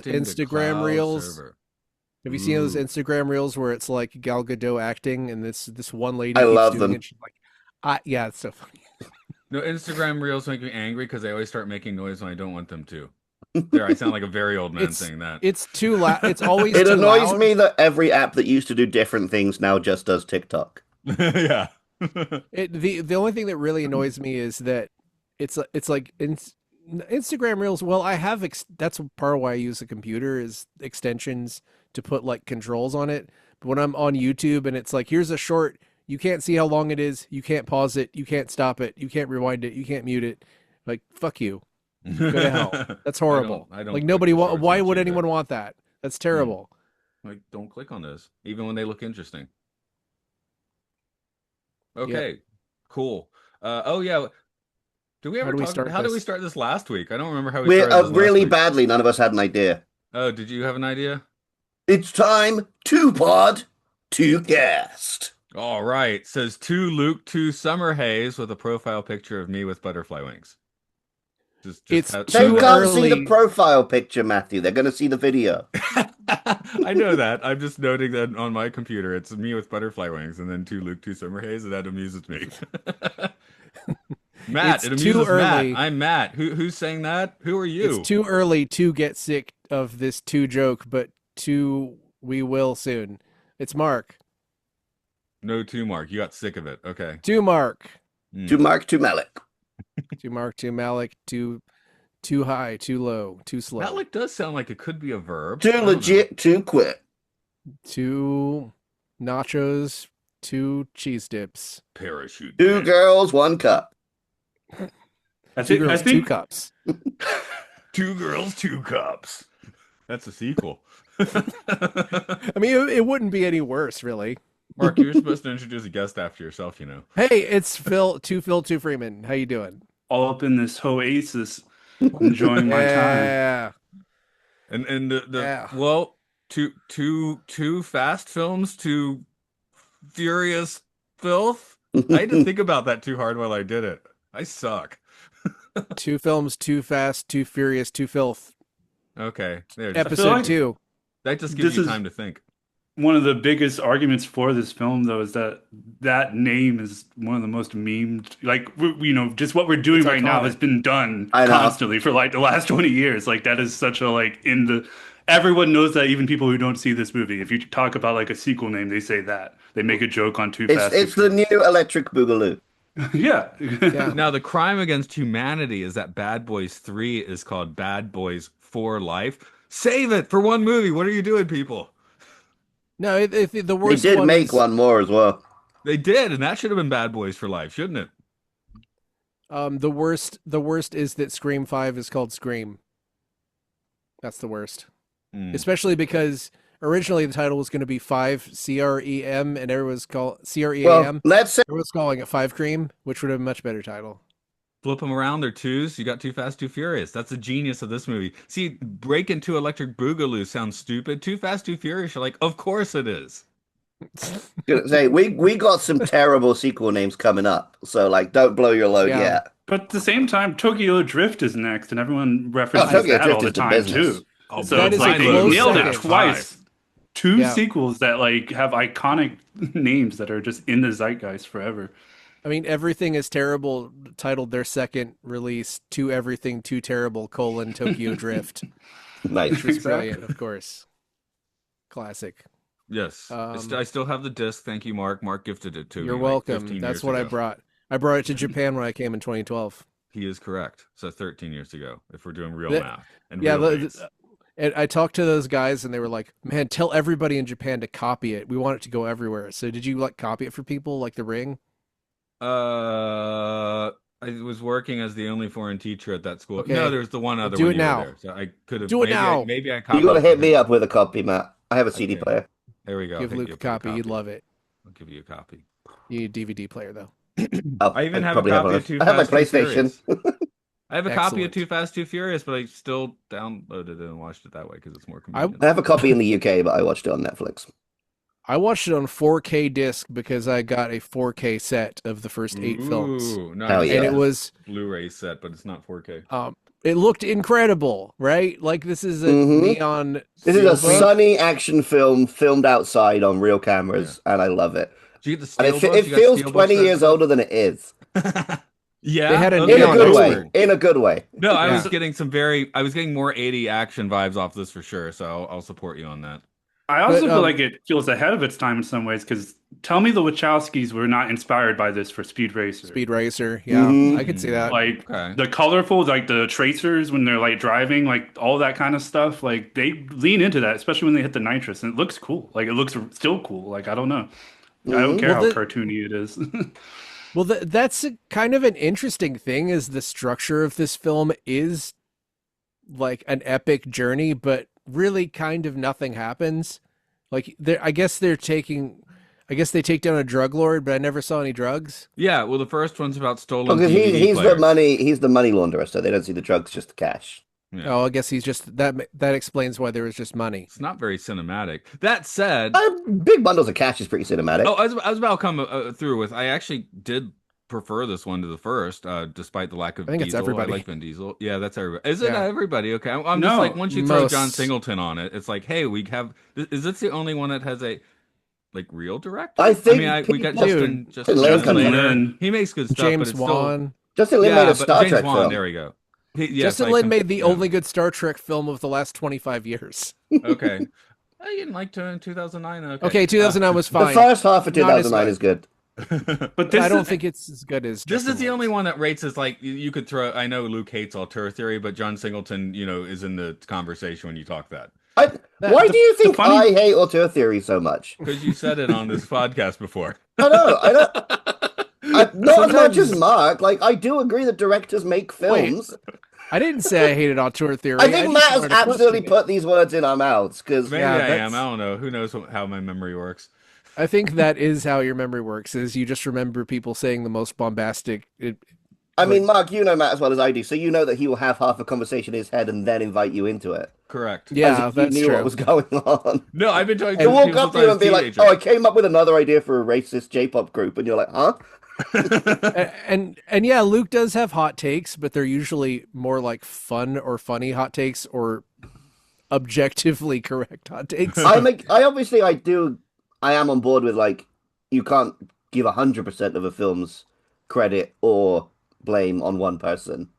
Acting the Instagram cloud reels? server. Have you seen those Ooh. Instagram reels where it's like Gal Gadot acting and this one lady I keeps love doing them. it? She's like, yeah, it's so funny. No, Instagram reels make me angry because they always start making noise when I don't want them to. There, I sound like a very old man saying that. It's too loud. It's always It too annoys loud. me that every app that used to do different things now just does TikTok. Yeah. The only thing that really annoys me is that it's like Instagram Reels. Well, I have that's part of why I use a computer is extensions to put like controls on it. But when I'm on YouTube and it's like, here's a short, you can't see how long it is, you can't pause it, you can't stop it, you can't rewind it, you can't mute it. Like, fuck you. Go to hell. That's horrible. I don't Like click nobody the shorts why much would either. anyone want that? That's terrible. Like, don't click on those, even when they look interesting. Okay, cool. Oh yeah. Do we How ever do we talk? start How did we this? start this last week? I don't remember how we We're started this last really week. badly, none of us had an idea. Oh, did you have an idea? It's time to pod, to cast. All right. Says to Luke, to Summer Haze with a profile picture of me with butterfly wings. It's have- They too can't see the early. profile picture, Matthew. They're going to see the video. I know that. I'm just noting that on my computer, it's me with butterfly wings, and then to Luke, to Summer Haze, and that amuses me. Matt, It's it too amuses Matt. early. I'm Matt. Who's saying that? Who are you? It's too early to get sick of this two joke, but we will soon. It's Mark. No, to Mark. You got sick of it. Okay. To Mark. To Mark, to Malik. To Mark, to Malik, too high, too low, too slow. Malik does sound like it could be a verb. To legit, to quit. Two nachos, two cheese dips. Parachute. Two man. girls, one cup. I Two think, girls, I think two cups. Two girls, two cups. That's a sequel. I mean, it wouldn't be any worse, really. Mark, you're supposed to introduce a guest after yourself, you know. Hey, it's Phil, two Freeman. How you doing? all up in this oasis, enjoying my time. Yeah. And the Yeah. well, two fast films, two furious filth. I had to think about that too hard while I did it. I suck. Two films, too fast, too furious, too filth. Okay, there. Episode like 2. That just gives this you is- time to think. One of the biggest arguments for this film, though, is that that name is one of the most memed. Like, just what we're doing It's right now iconic. has been done I know. constantly for like the last 20 years. Like, that is such a everyone knows that, even people who don't see this movie. If you talk about like a sequel name, they say that. They make a joke on Too Fast. It's the new Electric Boogaloo. Yeah. Yeah. Now, the crime against humanity is that Bad Boys 3 is called Bad Boys for Life. Save it for one movie. What are you doing, people? No, the They worst did one make is, one more as well. They did, and that should have been Bad Boys for Life, shouldn't it? the worst is that Scream 5 is called Scream. That's the worst. Mm. Especially because originally the title was going to be 5 CREM and everyone was called CREAM. Well, let's say Everyone was calling it 5 Cream, which would have been a much better title. Flip them around, they're twos. You got Too Fast, Too Furious. That's the genius of this movie. See, Break into Electric Boogaloo sounds stupid. Too Fast, Too Furious, you're like, of course it is. gonna say we got some terrible sequel names coming up, so like don't blow your load Yeah. yet. But at the same time, Tokyo Drift is next, and everyone references Tokyo that Drift all the is the time business. too. Oh, So That it's is a like they close nailed it second. twice. Two Yeah. sequels that like have iconic names that are just in the zeitgeist forever. I mean, Everything is Terrible titled their second release to Everything Too Terrible, Tokyo Drift. Nice. Which was brilliant, of course. Classic. Yes. Um, I still have the disc. Thank you, Mark. Mark gifted it to me. You're like welcome. 15 That's years what I ago. brought. I brought it to Japan when I came in 2012. He is correct. So 13 years ago, if we're doing real The- math. And Yeah, real dates. and I talked to those guys and they were like, "Man, tell everybody in Japan to copy it. We want it to go everywhere." So did you like copy it for people like The Ring? I was working as the only foreign teacher at that school. Okay. No, there's the one other Do one it you were now. there. So I could have. Do it now. Maybe I copied. You gotta it hit from me him. up with a copy, Matt. I have a CD Okay. player. There we go. Give Thank Luke you a for the copy. He'd love it. I'll give you a copy. You need a DVD player though. Oh, I even have a probably copy one of Too I have my Fast, Too PlayStation. Furious. I have a copy of Excellent. Too Fast, Too Furious, but I still downloaded it and watched it that way because it's more I convenient. I have a copy in the UK, but I watched it on Netflix. I watched it on 4K disc because I got a 4K set of the first 8 films. Ooh, nice. Hell yeah. And it was Blu-ray set, but it's not 4K. it looked incredible, right? Like this is a Mhm. neon This is a steelbook. sunny action film filmed outside on real Yeah. cameras, and I love it. Did you get the And steel books? it You got feels steel books 20 for years older than it is. that? They Yeah. had a In a Okay. neon good expert. way. In a good way. No, I was Yeah. getting I was getting more 80 action vibes off this for sure. So I'll support you on that. I But also feel like it feels ahead of its time in some ways because tell me the Wachowskis were not inspired by this for Speed Racer. Speed Racer, yeah, I Mhm. could see that. Like Okay. the colorful, like the tracers when they're like driving, like all that kind of stuff. Like they lean into that, especially when they hit the nitrous, and it looks cool. Like it looks still cool. Like I don't know. I don't Mhm. care Well, how the, cartoony it is. well, that's kind of an interesting thing. Is the structure of this film is like an epic journey, but really kind of nothing happens. Like I guess they're taking, I guess they take down a drug lord, but I never saw any drugs. Yeah, well, the first one's about stolen Because DVD he's the players. money launderer, so they don't see the drugs, just the cash. Yeah. Oh, I guess he's just that explains why there was just money. It's not very cinematic. That said, Big bundles of cash is pretty cinematic. oh, I was about to come through with. I actually did prefer this one to the first, despite the lack of I think it's Diesel. everybody. I like Vin Diesel. Yeah, that's everybody. Is it Yeah. everybody? Okay, I'm just No, like once you throw John most. Singleton on it, it's like, hey, we have. Is this the only one that has a like real director? I think we got people- Justin Justin Lin Justin comes in. Lin. He makes good stuff, but James it's Wan. Justin Lin still made a but Star James Trek Wan. film. There we go. Yes, Justin I Lin made the yeah. only good Star Trek film of the last 25 years. Okay. I didn't like in 2009. Okay. Okay, 2009 was The fine. first half of Not as 2009 is good. but this I don't is think it's as good as This Justin is the Lin's. only one that rates as like you could throw. I know Luke hates auteur theory, but John Singleton, is in the conversation when you talk that Why do you think funny- I hate auteur theory so much? because you said it on this podcast before. I know. Not as much as Sometimes- Mark. Like, I do agree that directors make films. I didn't say I hated auteur theory. I think just Matt has wanted to absolutely question it. put these words in our mouths because Maybe Yeah, I that's- am. I don't know. Who knows how my memory works? I think that is how your memory works. Is you just remember people saying the most bombastic. I mean, Mark, you know Matt as well as I do, so you know that he will have half a conversation in his head and then invite you into it. Correct. Yeah, As if that's you knew true. what was going on. No, I've been talking He'll to walk people up to since I you was and be like, teenager. "Oh, I came up with another idea for a racist J-pop group," and you're like, "Huh?" And yeah, Luke does have hot takes, but they're usually more like fun or funny hot takes or objectively correct hot takes. I am on board with like you can't give 100% of a film's credit or blame on one person.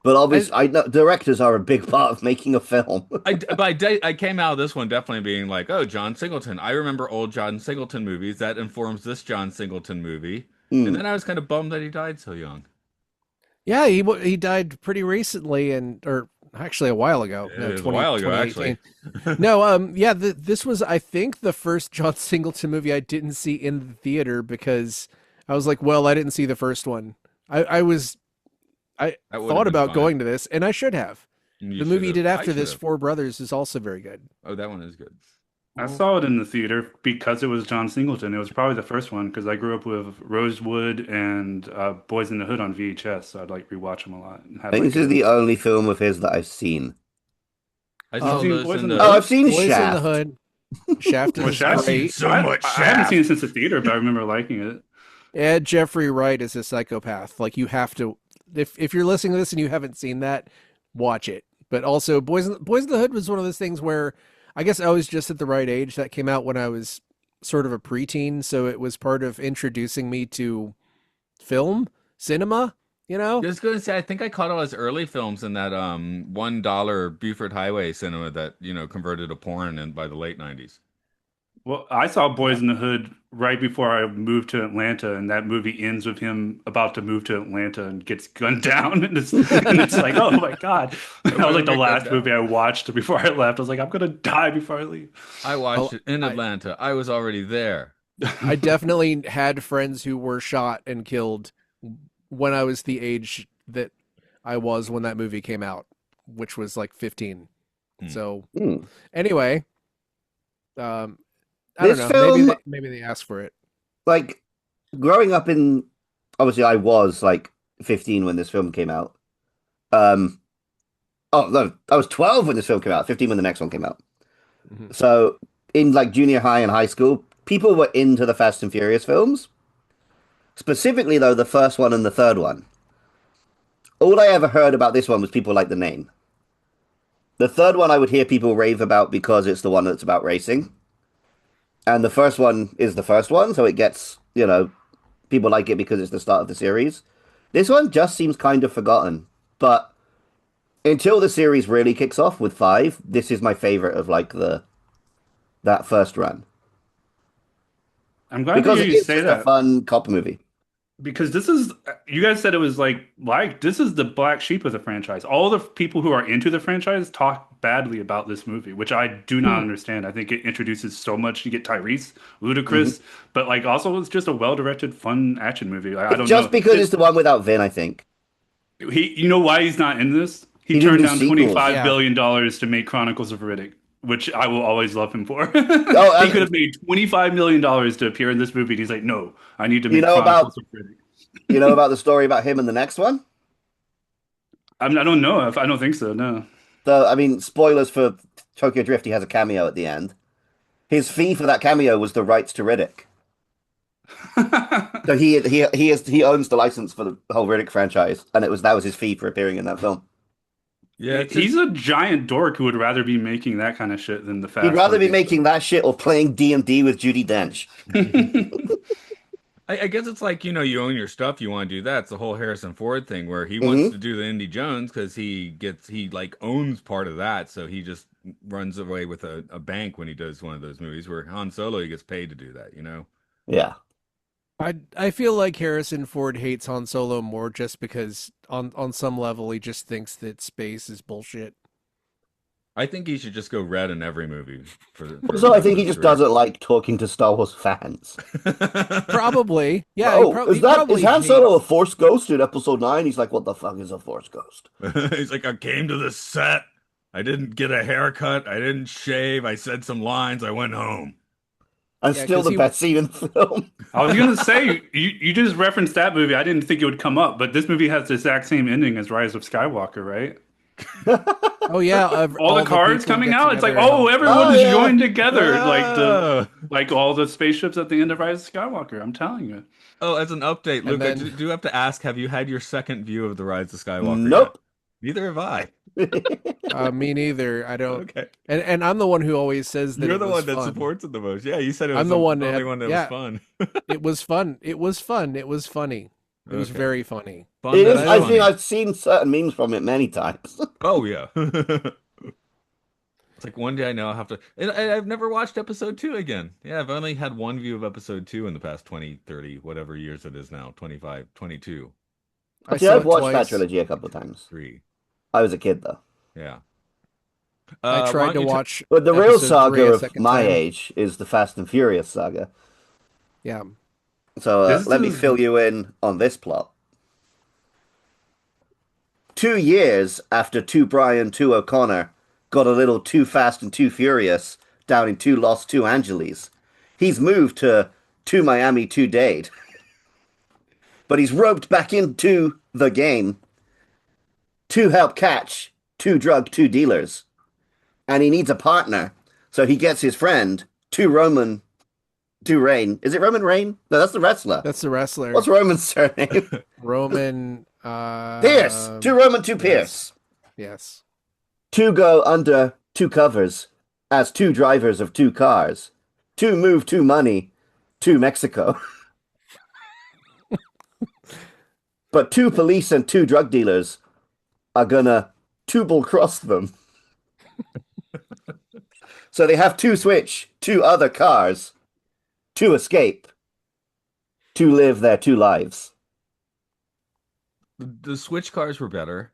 But obviously, I know directors are a big part of making a film. I came out of this one definitely being like, oh, John Singleton. I remember old John Singleton movies. That informs this John Singleton movie. And then I was kind of bummed that he died so young. Yeah, he died pretty recently, or actually a while ago. It was a while ago, actually. No, yeah, this was I think the first John Singleton movie I didn't see in the theater because I was like, well, I didn't see the first one. I That would've thought been about fine. going to this, and I should have. You The movie he should've. did I after this, should've. Four Brothers, is also very good. Oh, that one is good. I saw it in the theater because it was John Singleton. It was probably the first one because I grew up with Rosewood and Boys in the Hood on VHS, so I'd like rewatch them a lot. And I have, think like, this is the only film of his that I've seen. I Oh, saw seen those Boys in in the. the- Oh, I've seen Boys in the Shaft. Hood. Shaft Well, is Shaft's great. so much I haven't Shaft. seen it since the theater, but I remember liking it. Ed Jeffrey Wright is a psychopath. Like you have to, if you're listening to this and you haven't seen that, watch it. But also, Boys in the Hood was one of those things where I guess I was just at the right age. That came out when I was sort of a preteen, so it was part of introducing me to film, cinema. You know, I was going to say, I think I caught all his early films in that $1 Buford Highway cinema that converted to porn by the late '90s. Well, I saw Boys in the Hood right before I moved to Atlanta, and that movie ends with him about to move to Atlanta and gets gunned down, and it's like, oh my God. That was like the last movie I watched before I left. I was like, I'm gonna die before I leave. I watched it in Atlanta. I was already there. I definitely had friends who were shot and killed when I was the age that I was when that movie came out, which was like 15. So anyway, I don't This know. film- Maybe they asked for it. Like growing up in, obviously, I was like 15 when this film came out. Oh no, I was 12 when this film came out. 15 when the next one came out. Mhm. So in like junior high and high school, people were into the Fast and Furious films. Specifically, though, the first one and the third one. all I ever heard about this one was people like the name. The third one I would hear people rave about because it's the one that's about racing. And the first one is the first one, so it gets, people like it because it's the start of the series. This one just seems kind of forgotten. But until the series really kicks off with 5, this is my favorite of like that first run. I'm glad Because to it hear you is say just a that. fun cop movie. Because this is, you guys said it was like this is the black sheep of the franchise. All the people who are into the franchise talk badly about this movie, which I do not understand. I think it introduces so much. You get Tyrese, Hmm. Ludacris, but like also it's just a well-directed, fun action movie. Like, I It's don't just know. because it's the one without Vin, I think. You know why he's not in this? He He didn't turned do down sequels. 25 Yeah. billion dollars to make Chronicles of Riddick, which I will always love him for. Oh, He could and have made 25 million dollars to appear in this movie, and he's like, "No, I need to you make know Chronicles about of Riddick." the story about him in the next one? I don't know if I don't think so. No. So, I mean, spoilers for Tokyo Drift, he has a cameo at the end. His fee for that cameo was the rights to Riddick. So he owns the license for the whole Riddick franchise, and that was his fee for appearing in that film. Yeah, it's He's just a giant dork who would rather be making that kind of shit than the He'd fast rather be movies. making that shit or playing D&D with Judi Dench. I guess it's like, you own your stuff, you want to do that. It's the whole Harrison Ford thing where he wants Hmm. to do the Indy Jones because he like owns part of that, so he just runs away with a bank when he does one of those movies where Han Solo he gets paid to do that. Yeah. I feel like Harrison Ford hates Han Solo more just because on some level he just thinks that space is bullshit. I think he should just go red in every movie for the So I rest think of he his just career. doesn't like talking to Star Wars fans. Probably. Yeah, Oh, he is probably Han Solo a hates. Force ghost in Episode 9? He's like, what the fuck is a Force ghost? He's like, I came to the set. I didn't get a haircut. I didn't shave. I said some lines. I went home. And Yeah, still because the he best scene in the film. I was gonna say you just referenced that movie. I didn't think it would come up, but this movie has the exact same ending as Rise of Skywalker, right? Oh yeah, All the all the cars people coming get out. It's like, together. oh, everyone Oh, is yeah. joined together, Oh, like all the spaceships at the end of Rise of Skywalker. I'm telling you. oh, as an update, And Luke, I then do have to ask, have you had your second view of The Rise of Skywalker yet? Nope. Neither have I. me neither. I don't. Okay. And I'm the one who always says that You're it the was one that fun. supports it the most. Yeah, you said it I'm was the the one that only had, one that was yeah, fun. it was fun. It was fun. It was funny. It was Okay. very funny. Fun It that is. is And I I think funny. I've seen certain memes from it many times. Oh, yeah. It's like one day I know I'll have to. And I've never watched episode 2 again. Yeah, I've only had one view of episode 2 in the past 20, 30, whatever years it is now. 25, 22, I See, saw I've it watched that twice. trilogy a couple of times. 3. I was a kid, though. Yeah. I Why tried don't to you watch But the real episode 3 saga a of second my time. age is the Fast and Furious saga. Yeah. So This let me is fill you in on this plot. 2 years after 2 Brian, 2 O'Connor got a little too fast and too furious down in 2 Los 2 Angeles, he's moved to 2 Miami 2 Dade. But he's roped back into the game to help catch 2 drug 2 dealers. And he needs a partner. So he gets his friend, 2 Roman 2 Rain. Is it Roman Rain? No, that's the wrestler. That's the wrestler. What's Roman's surname? Roman Pierce. 2 Roman 2 yes. Pierce. Yes. 2 go under 2 covers as 2 drivers of 2 cars. 2 move 2 money to Mexico. But 2 police and 2 drug dealers are gonna double cross them. So they have to switch 2 other cars to escape, to live their 2 lives. The Switch cars were better.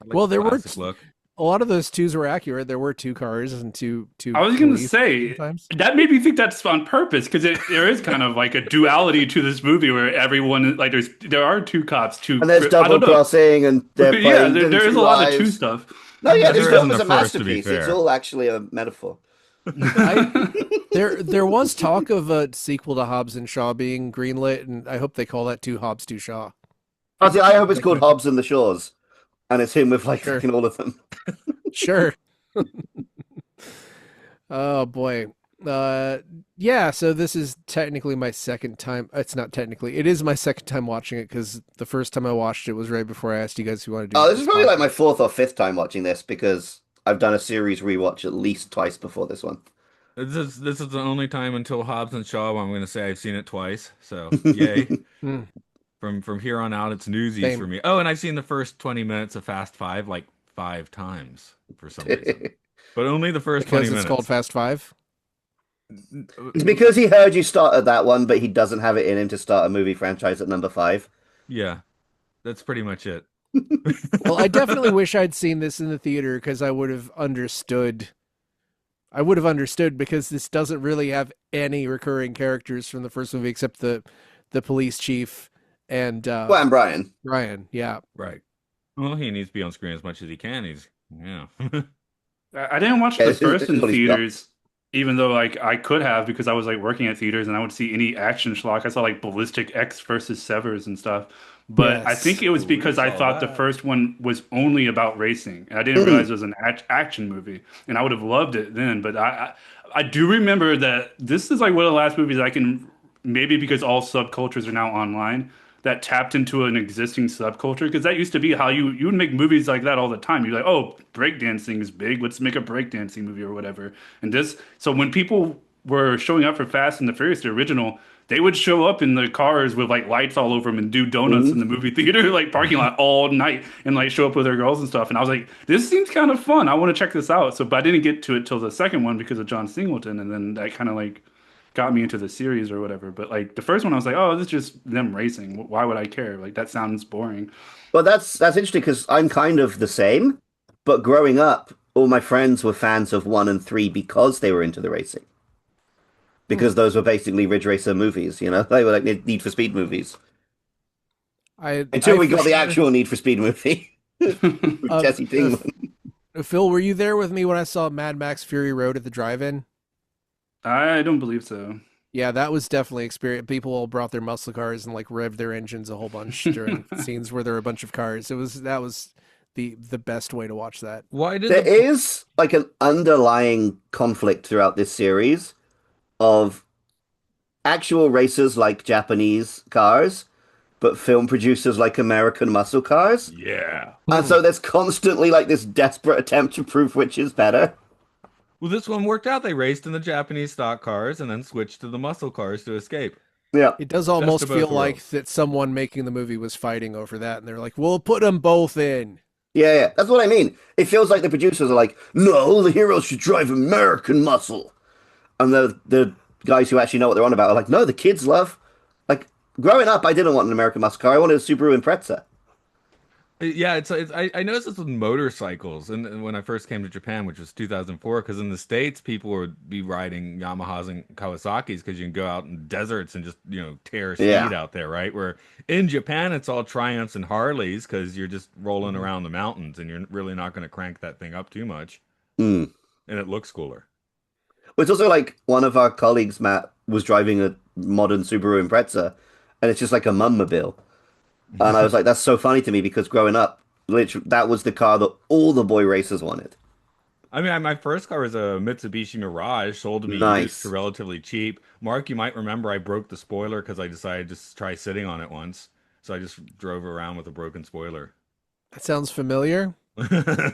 I like Well, the there were classic look. a lot of those twos were accurate. There were 2 cars and two I was gonna police say sometimes. that made me think that's on purpose because there is kind of like a duality to this movie where everyone like there are 2 cops, 2. And there's I double don't know. crossing, and they're Yeah, playing there is two a lot of 2 lives. stuff. No, yeah, Yeah, this there film isn't is a the first, to be masterpiece. It's fair. all actually a metaphor. There was talk of a sequel to Hobbs and Shaw being greenlit, and I hope they call that 2 Hobbs 2 Shaw. I hope it's called Hobbs and the Shores, and it's him with like Sure. fucking all of them. Sure. Oh boy. Uh, yeah, so this is technically my second time. It's not technically. It is my second time watching it because the first time I watched it was right before I asked you guys if you want to do Oh, this is this probably like podcast. my fourth or fifth time watching this because I've done a series rewatch at least twice before this one. This is the only time until Hobbs and Shaw where I'm going to say I've seen it twice. So yay! Hmm, From here on out, it's newsies for same. me. Oh, and I've seen the first 20 minutes of Fast Five like 5 times for some reason, but only the first 20 Because it's called minutes. Fast Five. It's because he heard you start at that one, but he doesn't have it in him to start a movie franchise at number five. Yeah, that's pretty much it. Well, I definitely wish I'd seen this in the theater because I would have understood. I would have understood because this doesn't really have any recurring characters from the first movie except the police chief and Well, and Brian. Ryan. Yeah. Right. Well, he needs to be on screen as much as he can. He's yeah. I didn't watch Yeah, the this first is in what he's got. theaters, even though like I could have because I was like working at theaters and I would see any action schlock. I saw like Ballistic X versus Severs and stuff. But I think Yes. it was Ooh, we because I saw thought the that. first one was only about racing, and I didn't realize Mm. it was an action movie, and I would have loved it then. But I do remember that this is like one of the last movies I can maybe because all subcultures are now online that tapped into an existing subculture because that used to be how you would make movies like that all the time. You're like, oh, breakdancing is big. Let's make a breakdancing movie or whatever. And this, so when people were showing up for Fast and the Furious, the original, they would show up in the cars with like lights all over them and do donuts in Mm. the movie theater, like parking lot all night and like show up with their girls and stuff. And I was like, this seems kind of fun. I want to check this out. So, but I didn't get to it till the second one because of John Singleton. And then that kind of like got me into the series or whatever. But like the first one, I was like, oh, this is just them racing. Why would I care? Like that sounds boring. Well, that's interesting because I'm kind of the same, but growing up, all my friends were fans of one and three because they were into the racing. Hmm. Because those were basically Ridge Racer movies, you know? They were like Need for Speed movies. Until I we for got the sure. actual Need for Speed movie with Uh, Jesse uh, Pinkman. Phil, were you there with me when I saw Mad Max Fury Road at the drive-in? I don't believe so. Yeah, that was definitely experience. People all brought their muscle cars and like revved their engines a whole bunch during scenes where there were a bunch of cars. That was the best way to watch that. Why did There the is like an underlying conflict throughout this series of actual racers like Japanese cars, but film producers like American muscle cars. yeah? And Hmm. so there's constantly like this desperate attempt to prove which is better. Well, this one worked out. They raced in the Japanese stock cars and then switched to the muscle cars to escape. Yeah. It does Best almost of feel both like worlds. that someone making the movie was fighting over that, and they're like, "We'll put them both in." Yeah, yeah. That's what I mean. It feels like the producers are like, no, the heroes should drive American muscle. And the guys who actually know what they're on about are like, no, the kids love. Like, growing up, I didn't want an American muscle car. I wanted a Subaru Impreza. Yeah, I noticed this with motorcycles, and when I first came to Japan, which was 2004, because in the States people would be riding Yamahas and Kawasaki's because you can go out in deserts and just tear speed Yeah. out there, right? Where in Japan it's all Triumphs and Harleys because you're just rolling Mhm. around the mountains and you're really not going to crank that thing up too much, Mm. and it looks cooler. It's also like one of our colleagues, Matt, was driving a modern Subaru Impreza, and it's just like a mummobile. And I was like, that's so funny to me because growing up, literally, that was the car that all the boy racers wanted. I mean, my first car was a Mitsubishi Mirage, sold to me used for Nice. relatively cheap. Mark, you might remember I broke the spoiler because I decided to just try sitting on it once. So I just drove around with a broken spoiler. That sounds familiar.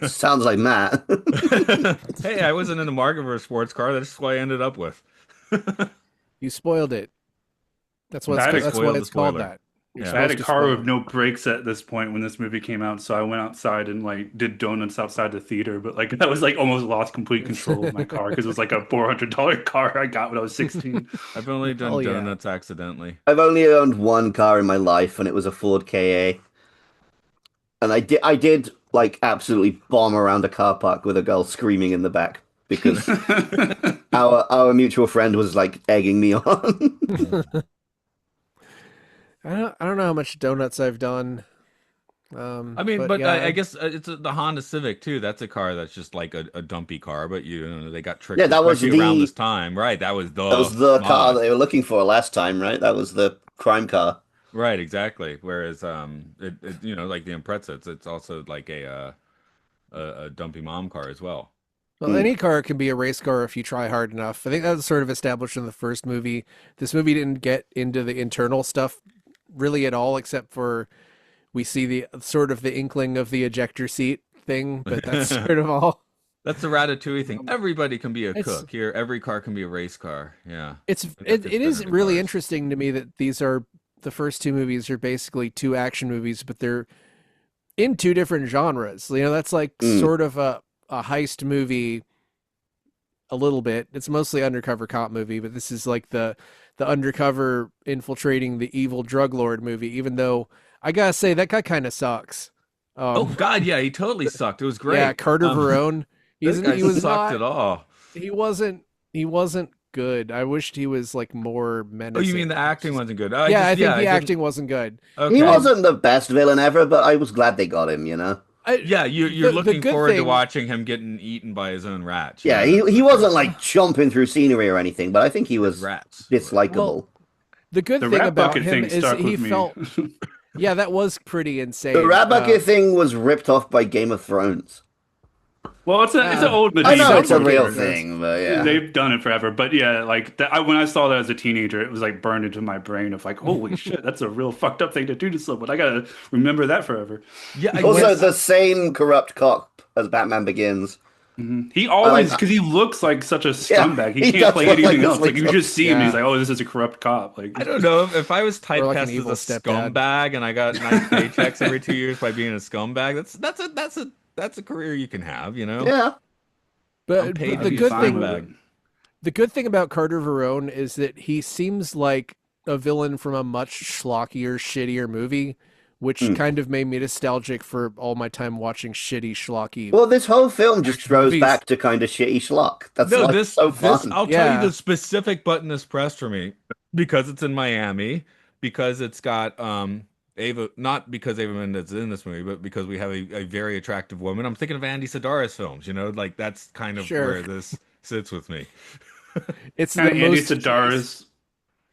Sounds like Matt. Hey, I wasn't in the market for a sports car. That's what I ended up with. You spoiled it. I had I a, That's why spoiled the it's called spoiler. that. You're Yeah. I had supposed a to car spoil with it. no brakes at this point when this movie came out, so I went outside and like did donuts outside the theater. But like that was like almost lost complete control of my car because it was like a $400 car I got when I was 16. I've only done Hell yeah. donuts accidentally. I've only owned one car in my life, and it was a Ford KA. And I did like absolutely bomb around a car park with a girl screaming in the back because our mutual friend was like egging me on. I don't know how much donuts I've done. I mean, But but yeah, I guess it's the Honda Civic too. That's a car that's just like a dumpy car, but they got Yeah, tricks, especially around this time, right? that was the car that mod. they were looking for last time, right? That was the crime car. Right, exactly. Whereas like the Impreza, it's also like a dumpy mom car as well. Well, any car can be a race car if you try hard enough. I think that was sort of established in the first movie. This movie didn't get into the internal stuff really at all, except for we see the sort of the inkling of the ejector seat thing, but that's sort of all. That's the Ratatouille thing. Everybody can be a It's cook. Here, every car can be a race car. Yeah. it's And that it, fits it better is into really cars. interesting to me that these are the first two movies are basically two action movies, but they're in two different genres. You know, that's like Mm. sort of a heist movie a little bit. It's mostly undercover cop movie, but this is like the undercover infiltrating the evil drug lord movie. Even though I gotta say that guy kind of sucks. Oh Um, God, yeah, he totally sucked. It was great. yeah, Carter Verone. This guy He was sucked not. at all. He wasn't good. I wished he was like more Oh, you menacing. mean the acting wasn't good? Yeah, I think I the didn't- acting wasn't good. Okay. He wasn't the best villain ever, but I was glad they got him, you know? Yeah, you're The looking good forward to thing- watching him getting eaten by his own rats. Yeah, You know, he wasn't like chomping through scenery or anything, but I think he was rats. dislikable. Well, the good The thing rat about bucket him thing is stuck he with me. felt. Yeah, that was pretty insane. The rat bucket thing was ripped off by Game of Thrones. Well, it's an old I medieval know it's a Sounds real like thing, but yeah. They've done it forever, but yeah, like when I saw that as a teenager, it was like burned into my brain of like, holy shit, that's a real fucked up thing to do to someone. I gotta remember that forever. Yeah, Also, the same corrupt cop as Batman Begins. He always, like- because he looks like such a Yeah, scumbag. he He does can't play look like anything a else. Like you sleaze. just see him, and he's Yeah. like, oh, this is a corrupt cop. Like I don't know if I was Or like an typecast evil as a stepdad. scumbag and I got nice paychecks every 2 years by being a scumbag. That's a career you can have, you know. Yeah. I'm but paid to the be a good fine thing, with scumbag. it. the good thing about Carter Verone is that he seems like a villain from a much schlockier, shittier movie, which kind of made me nostalgic for all my time watching shitty, schlocky. Well, this whole film just Action throws movies. back to kind of shitty schlock. That's No, like this so this fun. I'll tell Yeah. you the specific button is pressed for me because it's in Miami, because it's got Ava, not because Ava Mendez is in this movie, but because we have a very attractive woman. I'm thinking of Andy Sedaris films, you know, like that's kind of Sure. where this sits with me. It's the And Andy most Sedaris.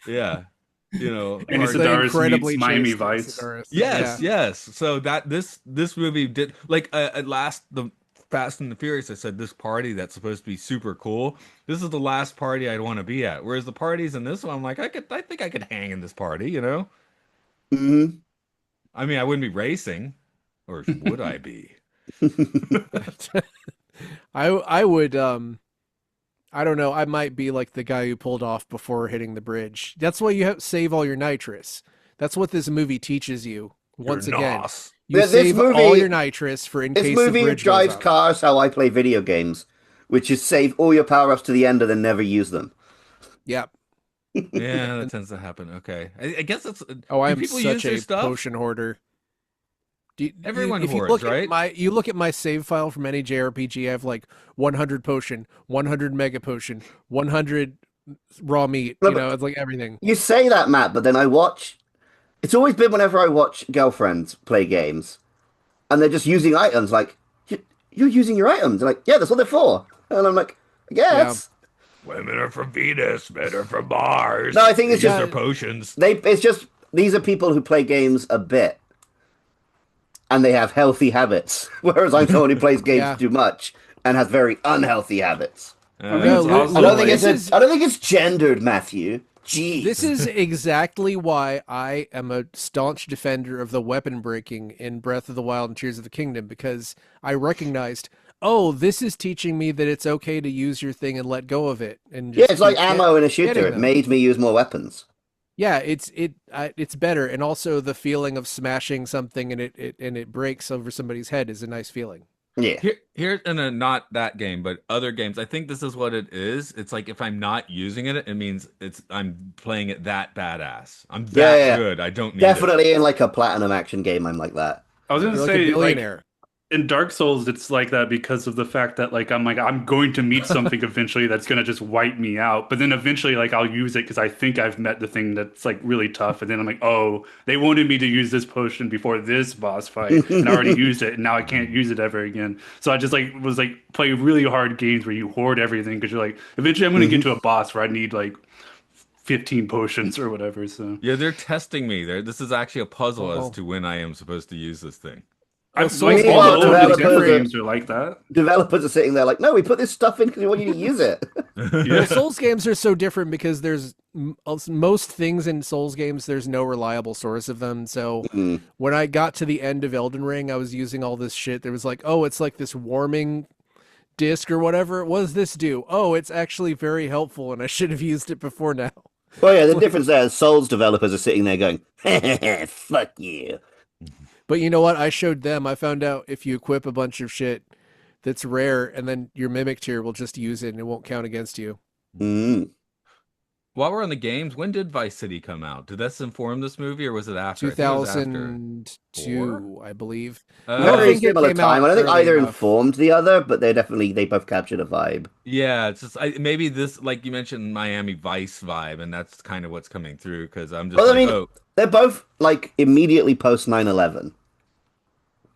Yeah. You know, Andy our- the Sedaris incredibly meets Miami chaste Vice. Sedaris. Yes, Yeah. yes. So that this movie did like at last the Fast and the Furious. I said this party that's supposed to be super cool. This is the last party I'd want to be at. Whereas the parties in this one, I'm like, I think I could hang in this party. You know, hmm I mean, I wouldn't be racing, or would I be? I would I don't know. I might be like the guy who pulled off before hitting the bridge. That's why you have save all your nitrous. That's what this movie teaches you. Once You're again, nos. you This save movie- all your nitrous for in This case the movie bridge drives goes up. cars how I play video games, which is save all your power ups to the end and then never use them. Yep. Yeah, that tends to happen. Okay, I guess that's. Oh, do I'm people use such their a stuff? potion hoarder. Everyone if you hoards, look right? At you look at my save file from any JRPG. I have like 100 potion, 100 mega potion, 100 raw meat. No, You but- know, it's like everything. You say that, Matt, but then I watch. It's always been whenever I watch girlfriends play games, and they're just using items. Like, you're using your items. They're like, yeah, that's what they're for. And I'm like, yes. Women are from Venus, men are from Mars. No, I think it's They use just- their potions. It's just these are people who play games a bit, and they have healthy habits. Whereas I'm someone who plays games Yeah. too much and has very unhealthy habits. I think No, it's look- also I don't think This it's is- I don't think it's gendered, Matthew. Jeez. This is exactly why I am a staunch defender of the weapon breaking in Breath of the Wild and Tears of the Kingdom, because I recognized, oh, this is teaching me that it's okay to use your thing and let go of it. And yeah, just it's like keep ammo in a getting shooter. It them. made me use more weapons. Yeah, it's better, and also the feeling of smashing something and it breaks over somebody's head is a nice feeling. Yeah. Here in a not that game, but other games, I think this is what it is. It's like if I'm not using it, it means I'm playing it that badass. I'm that Yeah. good. I don't need Definitely in like a platinum action game, I'm like that. I was You're gonna like a say, like, billionaire. in Dark Souls, it's like that because of the fact that I'm going to meet something eventually that's gonna just wipe me out. But then eventually, like, I'll use it because I think I've met the thing that's like really tough. And then I'm like, oh, they wanted me to use this potion before this boss fight, and I already used it, and now I can't use it ever again. So I just was play really hard games where you hoard everything because you're like, eventually I'm gonna get to a boss where I need like 15 potions or whatever. So Yeah, they're testing me. This is actually a puzzle Oh. as to when I am supposed to use this thing. I Souls like games all Meanwhile, the are old totally Nintendo different. games are like that. Developers are sitting there like, no, we put this stuff in because we want you to use it. Well, Souls games are so different because there's most things in Souls games, there's no reliable source of them. So Mm. when I got to the end of Elden Ring, I was using all this shit. There was like, oh, it's like this warming disc or whatever. What does this do? Oh, it's actually very helpful, and I should have used it before now. Well, yeah, the difference there is Souls developers are sitting there going, fuck you. But you know what? I showed them. I found out if you equip a bunch of shit that's rare, and then your mimic tier will just use it and it won't count against you. Mm. While we're on the games, when did Vice City come out? Did this inform this movie, or was it after? I think it was after. 2002, I believe. Uh, I don't Very think it similar came time. out I don't think early either enough. informed the other, but they both captured a vibe. Yeah, it's just maybe this, like you mentioned, Miami Vice vibe, and that's kind of what's coming through because I'm just Well, I like, mean, oh, they're both like immediately post 9/11.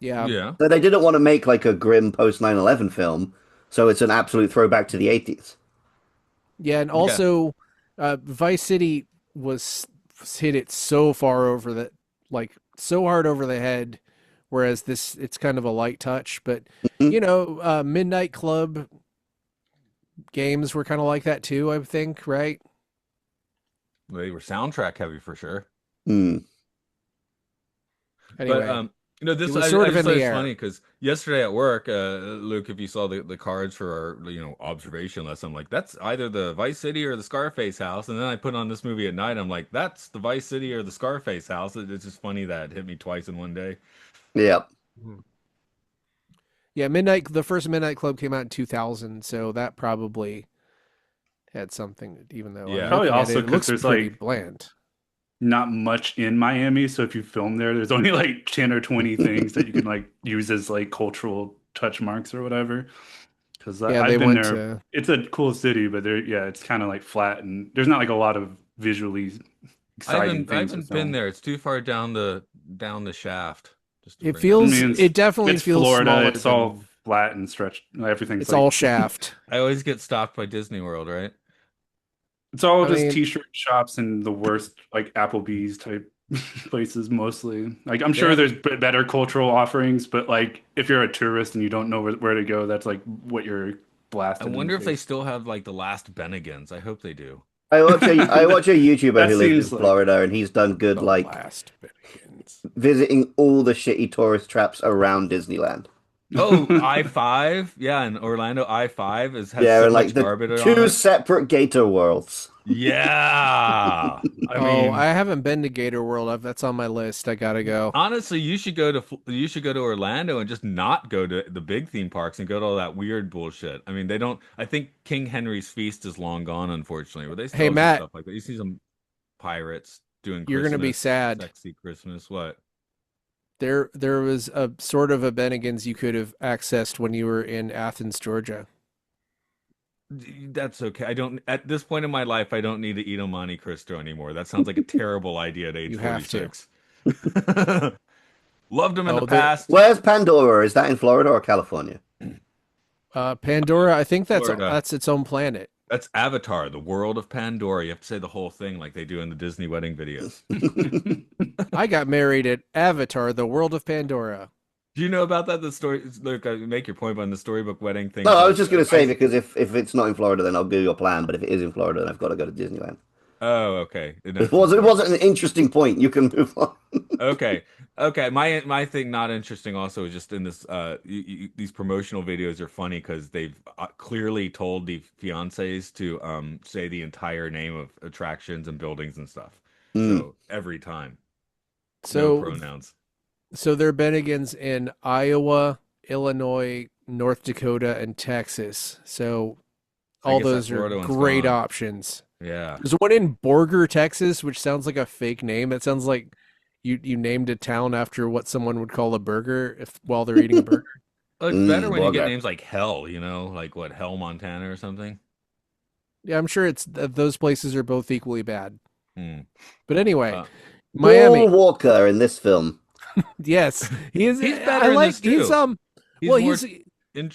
Yeah. yeah, So they didn't want to make like a grim post 9/11 film, so it's an absolute throwback to the 80s. Yeah, and okay. also Vice City was hit it so far over the like so hard over the head, whereas this it's kind of a light touch. But Mhm. you know, Midnight Club games were kind of like that too, I think, right? They were soundtrack heavy for sure. Mm. Anyway, But this it was I sort of just in thought the it's air. funny because yesterday at work, Luke, if you saw the cards for our observation lesson, I'm like, that's either the Vice City or the Scarface house, and then I put on this movie at night, I'm like, that's the Vice City or the Scarface house. It's just funny that it hit me twice in one day. Yeah. Yeah, the first Midnight Club came out in 2000, so that probably had something, even though I'm Yeah. Probably looking at also it, it because looks there's pretty like bland. not much in Miami, so if you film there, there's only like 10 or 20 things that you can like use as like cultural touch marks or whatever. Because Yeah, they I've been went there. to It's a cool city, but yeah, it's kind of like flat and there's not like a lot of visually exciting I things to haven't been film. there. It's too far down the shaft just to it bring that I up. feels mean, it definitely it's feels Florida. smaller It's than all flat and stretched. Everything's it's like all shaft. I always get stopped by Disney World, right? it's all I just mean, t-shirt shops and the worst like Applebee's type places mostly. Like I'm They sure have there's better cultural offerings, but like if you're a tourist and you don't know where to go, that's like what you're I blasted in the wonder if they face. still have like the last Bennigans. I hope they do. I watch a YouTuber That who lives in seems like Florida, and he's done good the like last Bennigan's. visiting all the shitty tourist traps around Disneyland. Oh, I-5, yeah, in Orlando, I-5 has Yeah, so and like much the garbage on two it. separate Gator worlds. Yeah. I Oh, mean, I haven't been to Gator World. That's on my list. I gotta go. honestly, you should go to Orlando and just not go to the big theme parks and go to all that weird bullshit. I mean, they don't. I think King Henry's Feast is long gone, unfortunately, but they Hey, still have some Matt, stuff like that. You see some pirates doing you're gonna be Christmas, sad. sexy Christmas. What? There was a sort of a Bennigan's you could have accessed when you were in Athens, Georgia. That's okay. I don't. At this point in my life, I don't need to eat a Monte Cristo anymore. That sounds like a terrible idea at age You have to. 46. Loved them in the Oh, they past. Where's Pandora? Is that in Florida or California? Pandora. I think Florida. that's its own planet. That's Avatar, the world of Pandora. You have to say the whole thing like they do in the Disney wedding videos. I got married at Avatar, the world of Pandora. Do you know about that? The story, look, make your point on the storybook wedding thing. No, I was Like, just going to say because if it's not in Florida, then I'll give you a plan. But if it is in Florida, then I've got to go to Disneyland. oh, okay. It wasn't an interesting point. You can move on. Okay. Okay. My thing not interesting also is just in this these promotional videos are funny because they've clearly told the fiancés to say the entire name of attractions and buildings and stuff. Mm. So every time. No So pronouns. so there are Bennigans in Iowa, Illinois, North Dakota, and Texas. So I all guess that those are Florida one's great gone. options. Yeah. There's one in Borger, Texas, which sounds like a fake name. It sounds like you named a town after what someone would call a burger while they're eating a burger. Well, it's better when you get Bogart. names like Hell, like what, Hell, Montana or something. Yeah, I'm sure it's those places are both equally bad. Hmm. But anyway, Uh, Miami. Paul Walker in this film. Yes, he is. He's better I in like. this, too. He's He's well, more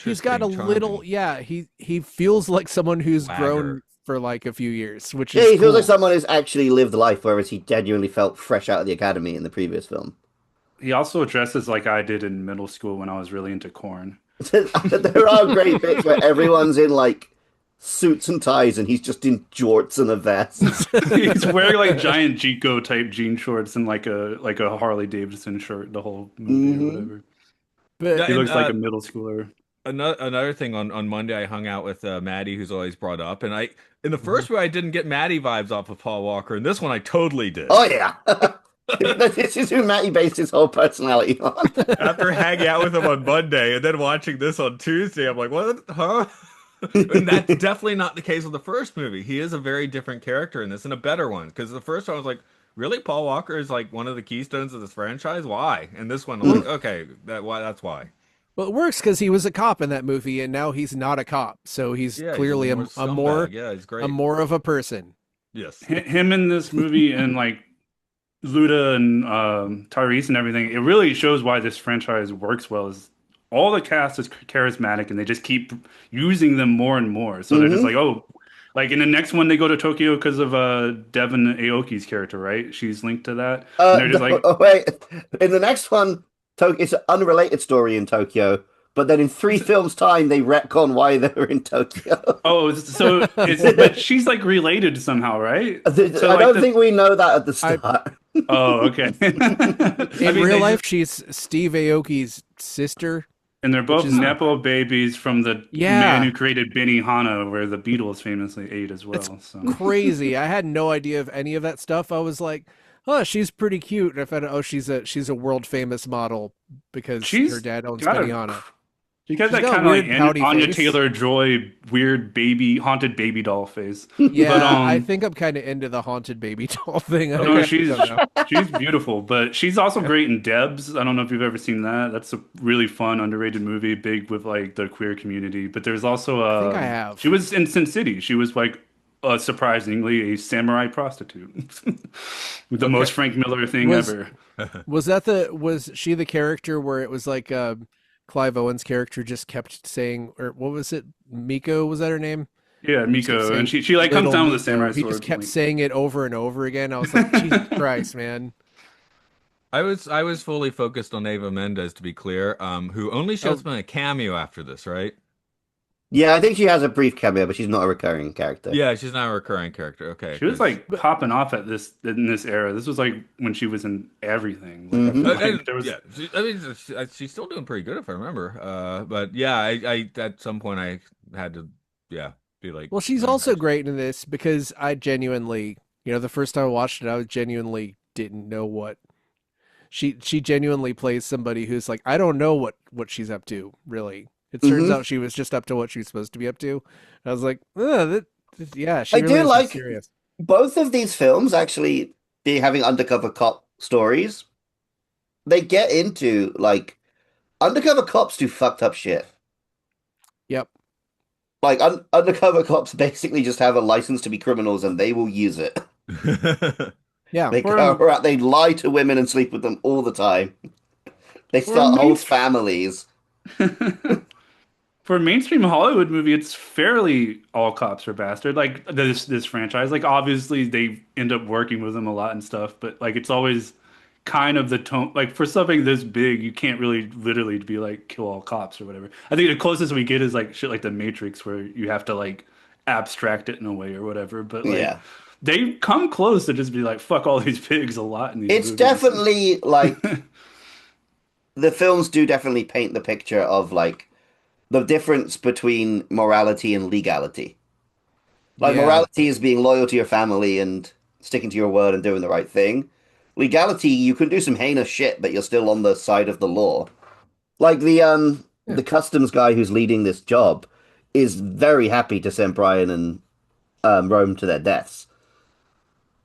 he's got a interesting, little. charming. Yeah, he feels like someone who's grown Swagger. for like a few years, which Yeah, is he feels like cool. someone who's actually lived life, whereas he genuinely felt fresh out of the academy in the previous film. he also dresses like I did in middle school when I was really into corn. There are great bits where everyone's in like suits and ties, and he's just in jorts and a vest. He's wearing like giant Jico type jean shorts and like a Harley Davidson shirt the whole movie or Hmm. whatever. But Yeah, He and looks like a middle schooler. another thing on Monday, I hung out with Maddie, who's always brought up, and I in the Mhm. first movie I didn't get Maddie vibes off of Paul Walker, and this one I totally did. Oh yeah, this is who Matty based his whole personality on. After hanging out with him on Monday and then watching this on Tuesday, I'm like, what? Huh? And that's definitely not the case with the first movie. He is a very different character in this and a better one. Because the first one I was like, really? Paul Walker is like one of the keystones of this franchise? Why? And this one, I'm like, okay, that's why. well, it works because he was a cop in that movie, and now he's not a cop, so he's Yeah, he's clearly more a more scumbag. Yeah, he's a great. more of a person. Yes. Him in this movie and like Luda and Tyrese and everything, it really shows why this franchise works well. Is all the cast is charismatic and they just keep using them more and more. So they're just Hmm. like, oh, like in the next one they go to Tokyo because of Devon Aoki's character, right? She's linked to that, and they're just No, like, oh, wait. In the next one, it's an unrelated story in Tokyo, but then in 3 films' time, they retcon why they were in Tokyo. oh, so it's but she's like related somehow, right? So I like don't the think we know that at the I start. oh, okay. I In mean, real they life, just she's Steve Aoki's sister, and they're which both is Nepo babies from the man yeah, who created Benihana, where the Beatles famously ate as it's well. So crazy. I had no idea of any of that stuff. I was like, oh, she's pretty cute. And I found out, oh, she's a world famous model because her she's dad owns got a Benihana. she got She's that got a kind of like weird pouty Anya face. Taylor-Joy weird baby haunted baby doll face. But Yeah, I think I'm kind of into the haunted baby doll thing. no, I don't know. she's beautiful, but she's also great in Debs. I don't know if you've ever seen that. That's a really fun, underrated movie, big with like the queer community. But there's also I think I she have. was in Sin City. She was like surprisingly a samurai prostitute. With the Okay. most Frank Miller thing Was ever. was she the character where it was like Clive Owen's character just kept saying, or what was it? Miko, was that her name? Yeah, He just kept Miko, and saying she like comes little down with a Miko. samurai He just sword. kept Like, saying it over and over again. I was like, Jesus Christ, man. I was fully focused on Ava Mendes, to be clear, who only shows Oh, up in a cameo after this, right? Yeah, I think she has a brief cameo, but she's not a recurring character. Yeah, she's not a recurring character. Okay, she was because like but popping off at this in this era. This was like when she was in everything. Like I Hmm. feel like there was yeah, I mean, she's still doing pretty good if I remember. But yeah, I at some point I had to, yeah, be like, well, she's oh also gosh. great in this because I genuinely, the first time I watched it, I genuinely didn't know what she genuinely plays somebody who's like, I don't know what she's up to, really. It turns Hmm. out she was just up to what she was supposed to be up to. I was like, yeah, I she really do is like mysterious. both of these films actually be having undercover cop stories. They get into like undercover cops do fucked up shit. Yep. Like undercover cops basically just have a license to be criminals and they will use it. Yeah. They go for around, they lie to women and sleep with them all the time. They for a start whole mainstream families. for a mainstream Hollywood movie, it's fairly all cops are bastard. Like this franchise, like obviously they end up working with them a lot and stuff, but like it's always kind of the tone. Like for something this big, you can't really literally be like kill all cops or whatever. I think the closest we get is like shit like The Matrix, where you have to like abstract it in a way or whatever. But like Yeah. they come close to just be like fuck all these pigs a lot in these It's movies. definitely like the films do definitely paint the picture of like the difference between morality and legality. Like Yeah. morality is being loyal to your family and sticking to your word and doing the right thing. Legality, you can do some heinous shit, but you're still on the side of the law. Like Yeah. the customs guy who's leading this job is very happy to send Brian and Rome to their deaths.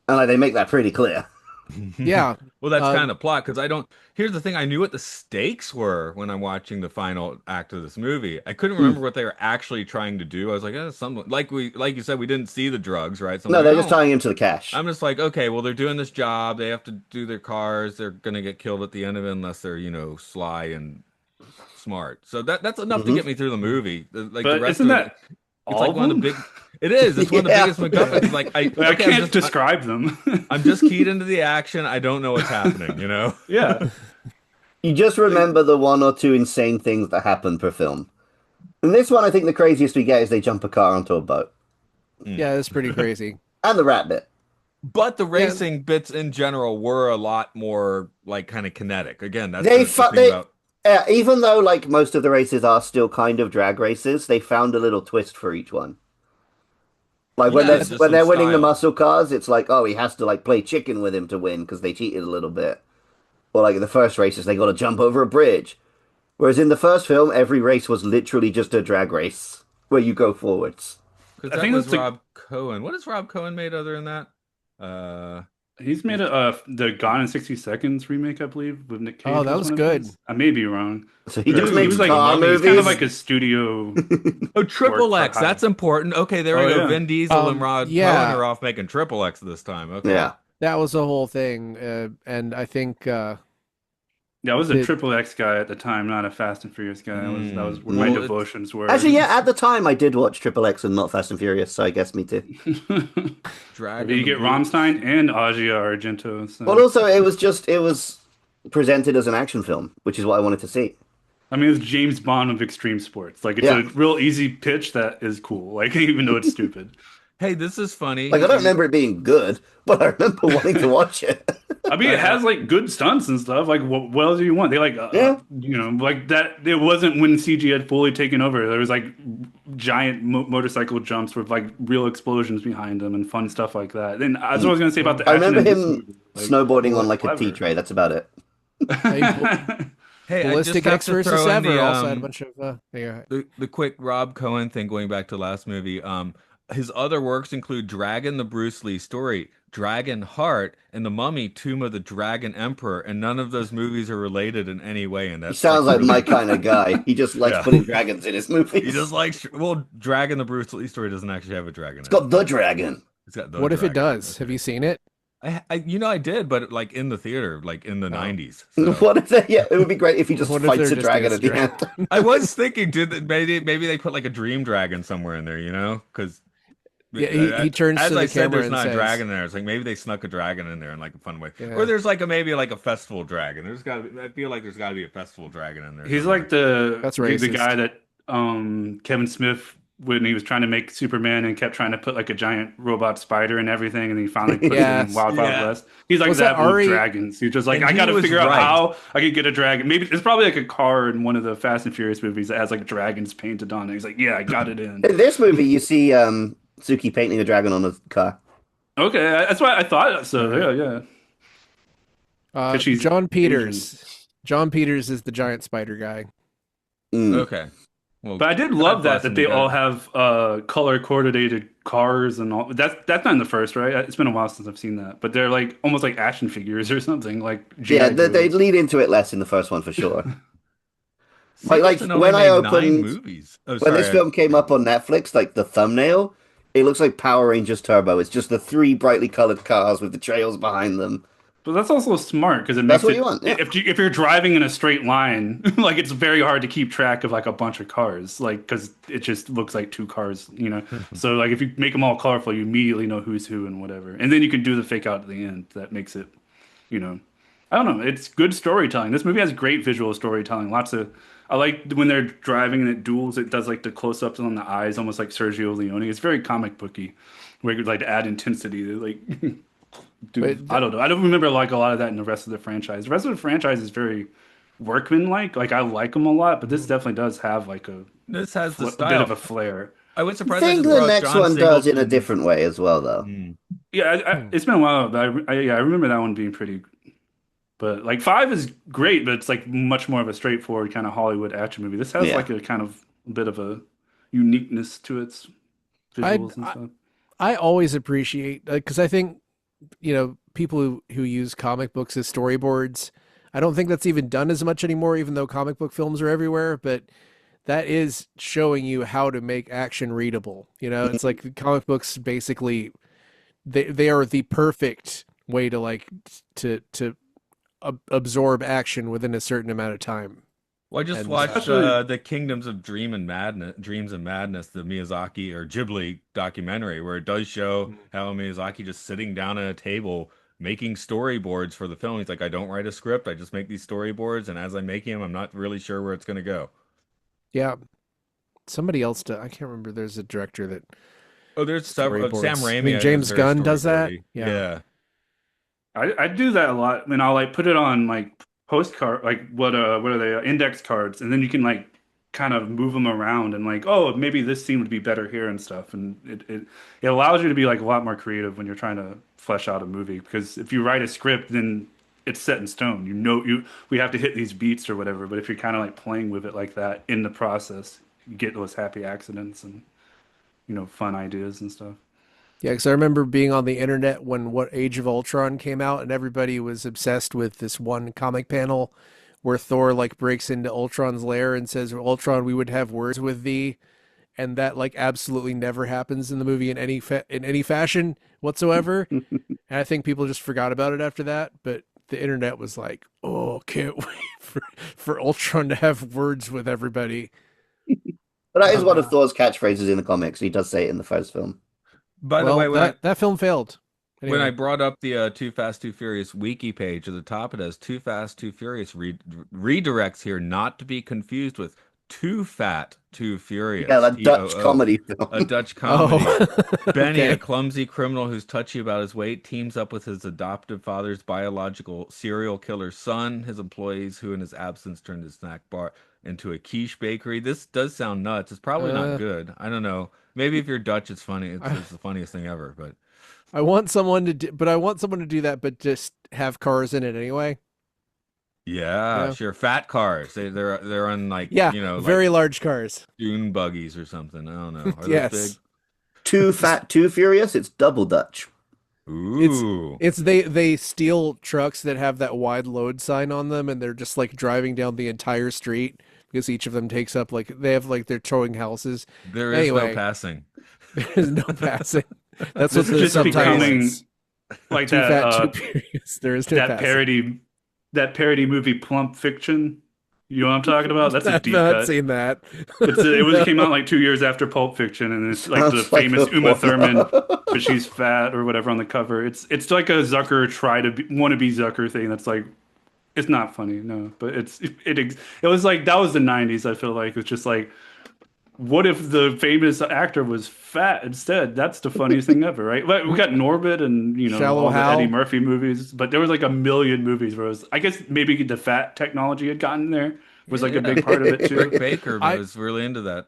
And like they make that pretty clear. Yeah. Well, that's Uh, kind of plot because I don't. Here's the thing: I knew what the stakes were when I'm watching the final act of this movie. I couldn't Hmm. remember what they were actually trying to do. I was like, some like you said, we didn't see the drugs, right? So I'm No, like, they're just oh, tying him to the cash. I'm just like, okay, well, they're doing this job. They have to do their cars. They're gonna get killed at the end of it unless they're, sly and smart. So that's enough to Hmm. get me through the movie. Like the But rest isn't of it, that it's all like of one of the them? big. It is. It's one of the Yeah. biggest MacGuffins. Like I okay, I'm can't just describe them. I'm just keyed into the action. I don't know what's happening. Yeah. You just remember the one or two insane things that happen per film. In this one, I think the craziest we get is they jump a car onto a boat. Hmm. Yeah, it's pretty crazy. And the rat bit. But the Yeah, racing bits in general were a lot more like kind of kinetic. Again, that's They, the fu- thing they about. Even though like most of the races are still kind of drag races, they found a little twist for each one. Like Yeah, just when some they're winning the style. muscle cars, it's like, oh, he has to like play chicken with him to win because they cheated a little bit. Or like in the first races, they got to jump over a bridge. Whereas in the first film, every race was literally just a drag race where you go forwards. Because I that think was that's like Rob Cohen. What has Rob Cohen made other than that? Uh, he's made the Gone in 60 Seconds remake, I believe, with Nick oh, Cage that was was one of good. his. I may be wrong. So he Dude, just He makes was like the car Mummy's he's kind of movies. like a studio oh, work Triple for X. That's important. Okay, there we Oh go. yeah. Vin Diesel and Rob Cohen Yeah, are off making Triple X this time. Okay. Yeah. that was the whole thing, and I think Yeah, I was a that Triple X guy at the time, not a Fast and Furious guy. That was where my Mm. Well, it's devotions were. Actually, yeah, at the time I did watch Triple X and not Fast and Furious, so I guess me too. Dragon You the get Bruce. Rammstein and Agia Argento. But So also, it was presented as an action film, which is what I wanted to see. I mean, it's James Bond of extreme sports. Like it's Yeah. a real easy pitch that is cool. Like even though it's stupid. Hey, this is funny. Like, I don't remember it being good, but I remember wanting to watch it. I mean, it I, has like good stunts and stuff. Like, what else do you want? They like, Yeah. like that. It wasn't when CG had fully taken over. There was like giant motorcycle jumps with like real explosions behind them and fun stuff like that. And that's what I was gonna say about the I action remember in this him movie. Like, it snowboarding on was like a tea clever. tray. That's about it. hey, I just Ballistic have X to versus throw in Ever also had a bunch of yeah. the quick Rob Cohen thing going back to last movie. His other works include Dragon, the Bruce Lee story, Dragon Heart, and The Mummy, Tomb of the Dragon Emperor, and none of those movies are related in any way, and He that's like sounds like really my kind of guy. He just likes yeah. putting dragons in his He just movies. likes well, Dragon, the Bruce Lee story doesn't actually have a dragon It's in it. got the dragon. It's got the What if it dragon. does? Have Okay. you seen it? I did, but like in the theater, like in the Oh. 90s. So. What if they, yeah, it would be great if he just What if fights there a just dragon is at the dragon? end. I was thinking, maybe they put like a dream dragon somewhere in there, you know? Because Yeah, he turns as to I the said, camera there's and not a says, dragon in there. It's like maybe they snuck a dragon in there in like a fun way, Yeah. or there's like maybe like a festival dragon. There's got to be. I feel like there's got to be a festival dragon in there He's somewhere. like the That's the racist. guy that Kevin Smith when he was trying to make Superman and kept trying to put like a giant robot spider and everything, and he finally puts it Yes. in Wild Wild Yeah. West. He's like Was that that with Ari? dragons. He's just like And I he got to was figure out right. how I could get a dragon. Maybe it's probably like a car in one of the Fast and Furious movies that has like dragons painted on it. He's like, yeah, I got it in. In this movie, you see Suki painting a dragon on a car. Okay, that's why I thought so. Yeah. Because she's John Asian. Peters. John Peters is the giant spider guy. Mm. Okay. Well, But I did God love bless that him, they you all got- have color coordinated cars and all. That's not in the first, right? It's been a while since I've seen that. But they're like almost like action figures or something, like Yeah, GI they Joes. lead into it less in the first one for sure. Singleton only when I made opened, 9 movies. Oh, when this sorry. film came up on Netflix, like the thumbnail, it looks like Power Rangers Turbo. It's just the three brightly colored cars with the trails behind them. But that's also smart because it That's makes what it you want, yeah. if you're driving in a straight line, like it's very hard to keep track of like a bunch of cars, like because it just looks like two cars, you know. So like if you make them all colorful, you immediately know who's who and whatever, and then you can do the fake out at the end. That makes it, you know, I don't know. It's good storytelling. This movie has great visual storytelling. Lots of I like when they're driving and it duels. It does like the close ups on the eyes, almost like Sergio Leone. It's very comic booky, where you could like add intensity. Like dude, But I don't know. I don't remember like a lot of that in the rest of the franchise. The rest of the franchise is very workmanlike. Like I like them a lot, but this definitely does have like This has the a bit of style. a flair. I was I surprised I think just the brought next John one does in a Singleton. different way as well, though. Hmm. Yeah, Hmm. it's been a while, but yeah, I remember that one being pretty. But like five is great, but it's like much more of a straightforward kind of Hollywood action movie. This has Yeah. like a kind of bit of a uniqueness to its I visuals and stuff. I always appreciate because I think people who use comic books as storyboards. I don't think that's even done as much anymore, even though comic book films are everywhere. But that is showing you how to make action readable. It's like the comic books basically they are the perfect way to to absorb action within a certain amount of time. Well, I just And, watched especially- the Kingdoms of Dreams and Madness, the Miyazaki or Ghibli documentary, where it does show how Miyazaki just sitting down at a table making storyboards for the film. He's like, I don't write a script. I just make these storyboards, and as I'm making them, I'm not really sure where it's going to go. Yeah. Somebody else I can't remember. There's a director that Oh, there's several. Sam storyboards. I Raimi mean, is James very Gunn does that. storyboardy. Yeah. Yeah. I do that a lot. I mean, I'll like put it on like postcard, like what are they, index cards, and then you can like kind of move them around and like, oh, maybe this scene would be better here and stuff. And it allows you to be like a lot more creative when you're trying to flesh out a movie. Because if you write a script, then it's set in stone. We have to hit these beats or whatever. But if you're kind of like playing with it like that in the process, you get those happy accidents and fun ideas and stuff. Yeah, because I remember being on the internet when what Age of Ultron came out, and everybody was obsessed with this one comic panel where Thor like breaks into Ultron's lair and says, "Ultron, we would have words with thee," and that like absolutely never happens in the movie in any fashion whatsoever. And I think people just forgot about it after that. But the internet was like, "Oh, can't wait for Ultron to have words with everybody." But that is one of Thor's catchphrases in the comics. He does say it in the first film. By the Well, way, that film failed. when I Anyway, brought up the Too Fast, Too Furious wiki page at the top, it has Too Fast, Too Furious redirects here, not to be confused with Too Fat, Too Yeah, Furious, that Dutch TOO, comedy a film. Dutch comedy. oh, Benny, a okay. clumsy criminal who's touchy about his weight, teams up with his adoptive father's biological serial killer son, his employees who in his absence turned his snack bar into a quiche bakery. This does sound nuts. It's probably not Uh, good. I don't know. Maybe if you're Dutch, it's funny. It's, I, it's the funniest thing ever, but. I want someone to do, but I want someone to do that, but just have cars in it anyway. You Yeah, know? sure. Fat cars. They're on like, Yeah, like very large cars. dune buggies or something. I don't know. Are those big? Yes. Too It's fat, too furious. It's double Dutch. it's Ooh. it's they steal trucks that have that wide load sign on them, and they're just like driving down the entire street because each of them takes up like they have like they're towing houses. There is no Anyway, passing. there's no passing. That's what This is the just subtitle becoming is. like Too that fat, too furious. There is no that passing. parody movie Plump Fiction. You know what I'm talking about? That's a I've deep not cut. seen that. It came out like 2 years after Pulp Fiction, and it's like the Sounds like famous a Uma Thurman, porno. but she's fat or whatever on the cover. It's like a Zucker wanna be Zucker thing. That's like it's not funny, no, but it was like that was the '90s. I feel like it's just like what if the famous actor was fat instead? That's the funniest thing ever, right? Like we got Norbit and Shallow all the Eddie Hal. Murphy movies, but there was like a million movies where it was, I guess maybe the fat technology had gotten there was like a Yeah. big part of it Rick too. Baker I was really into that.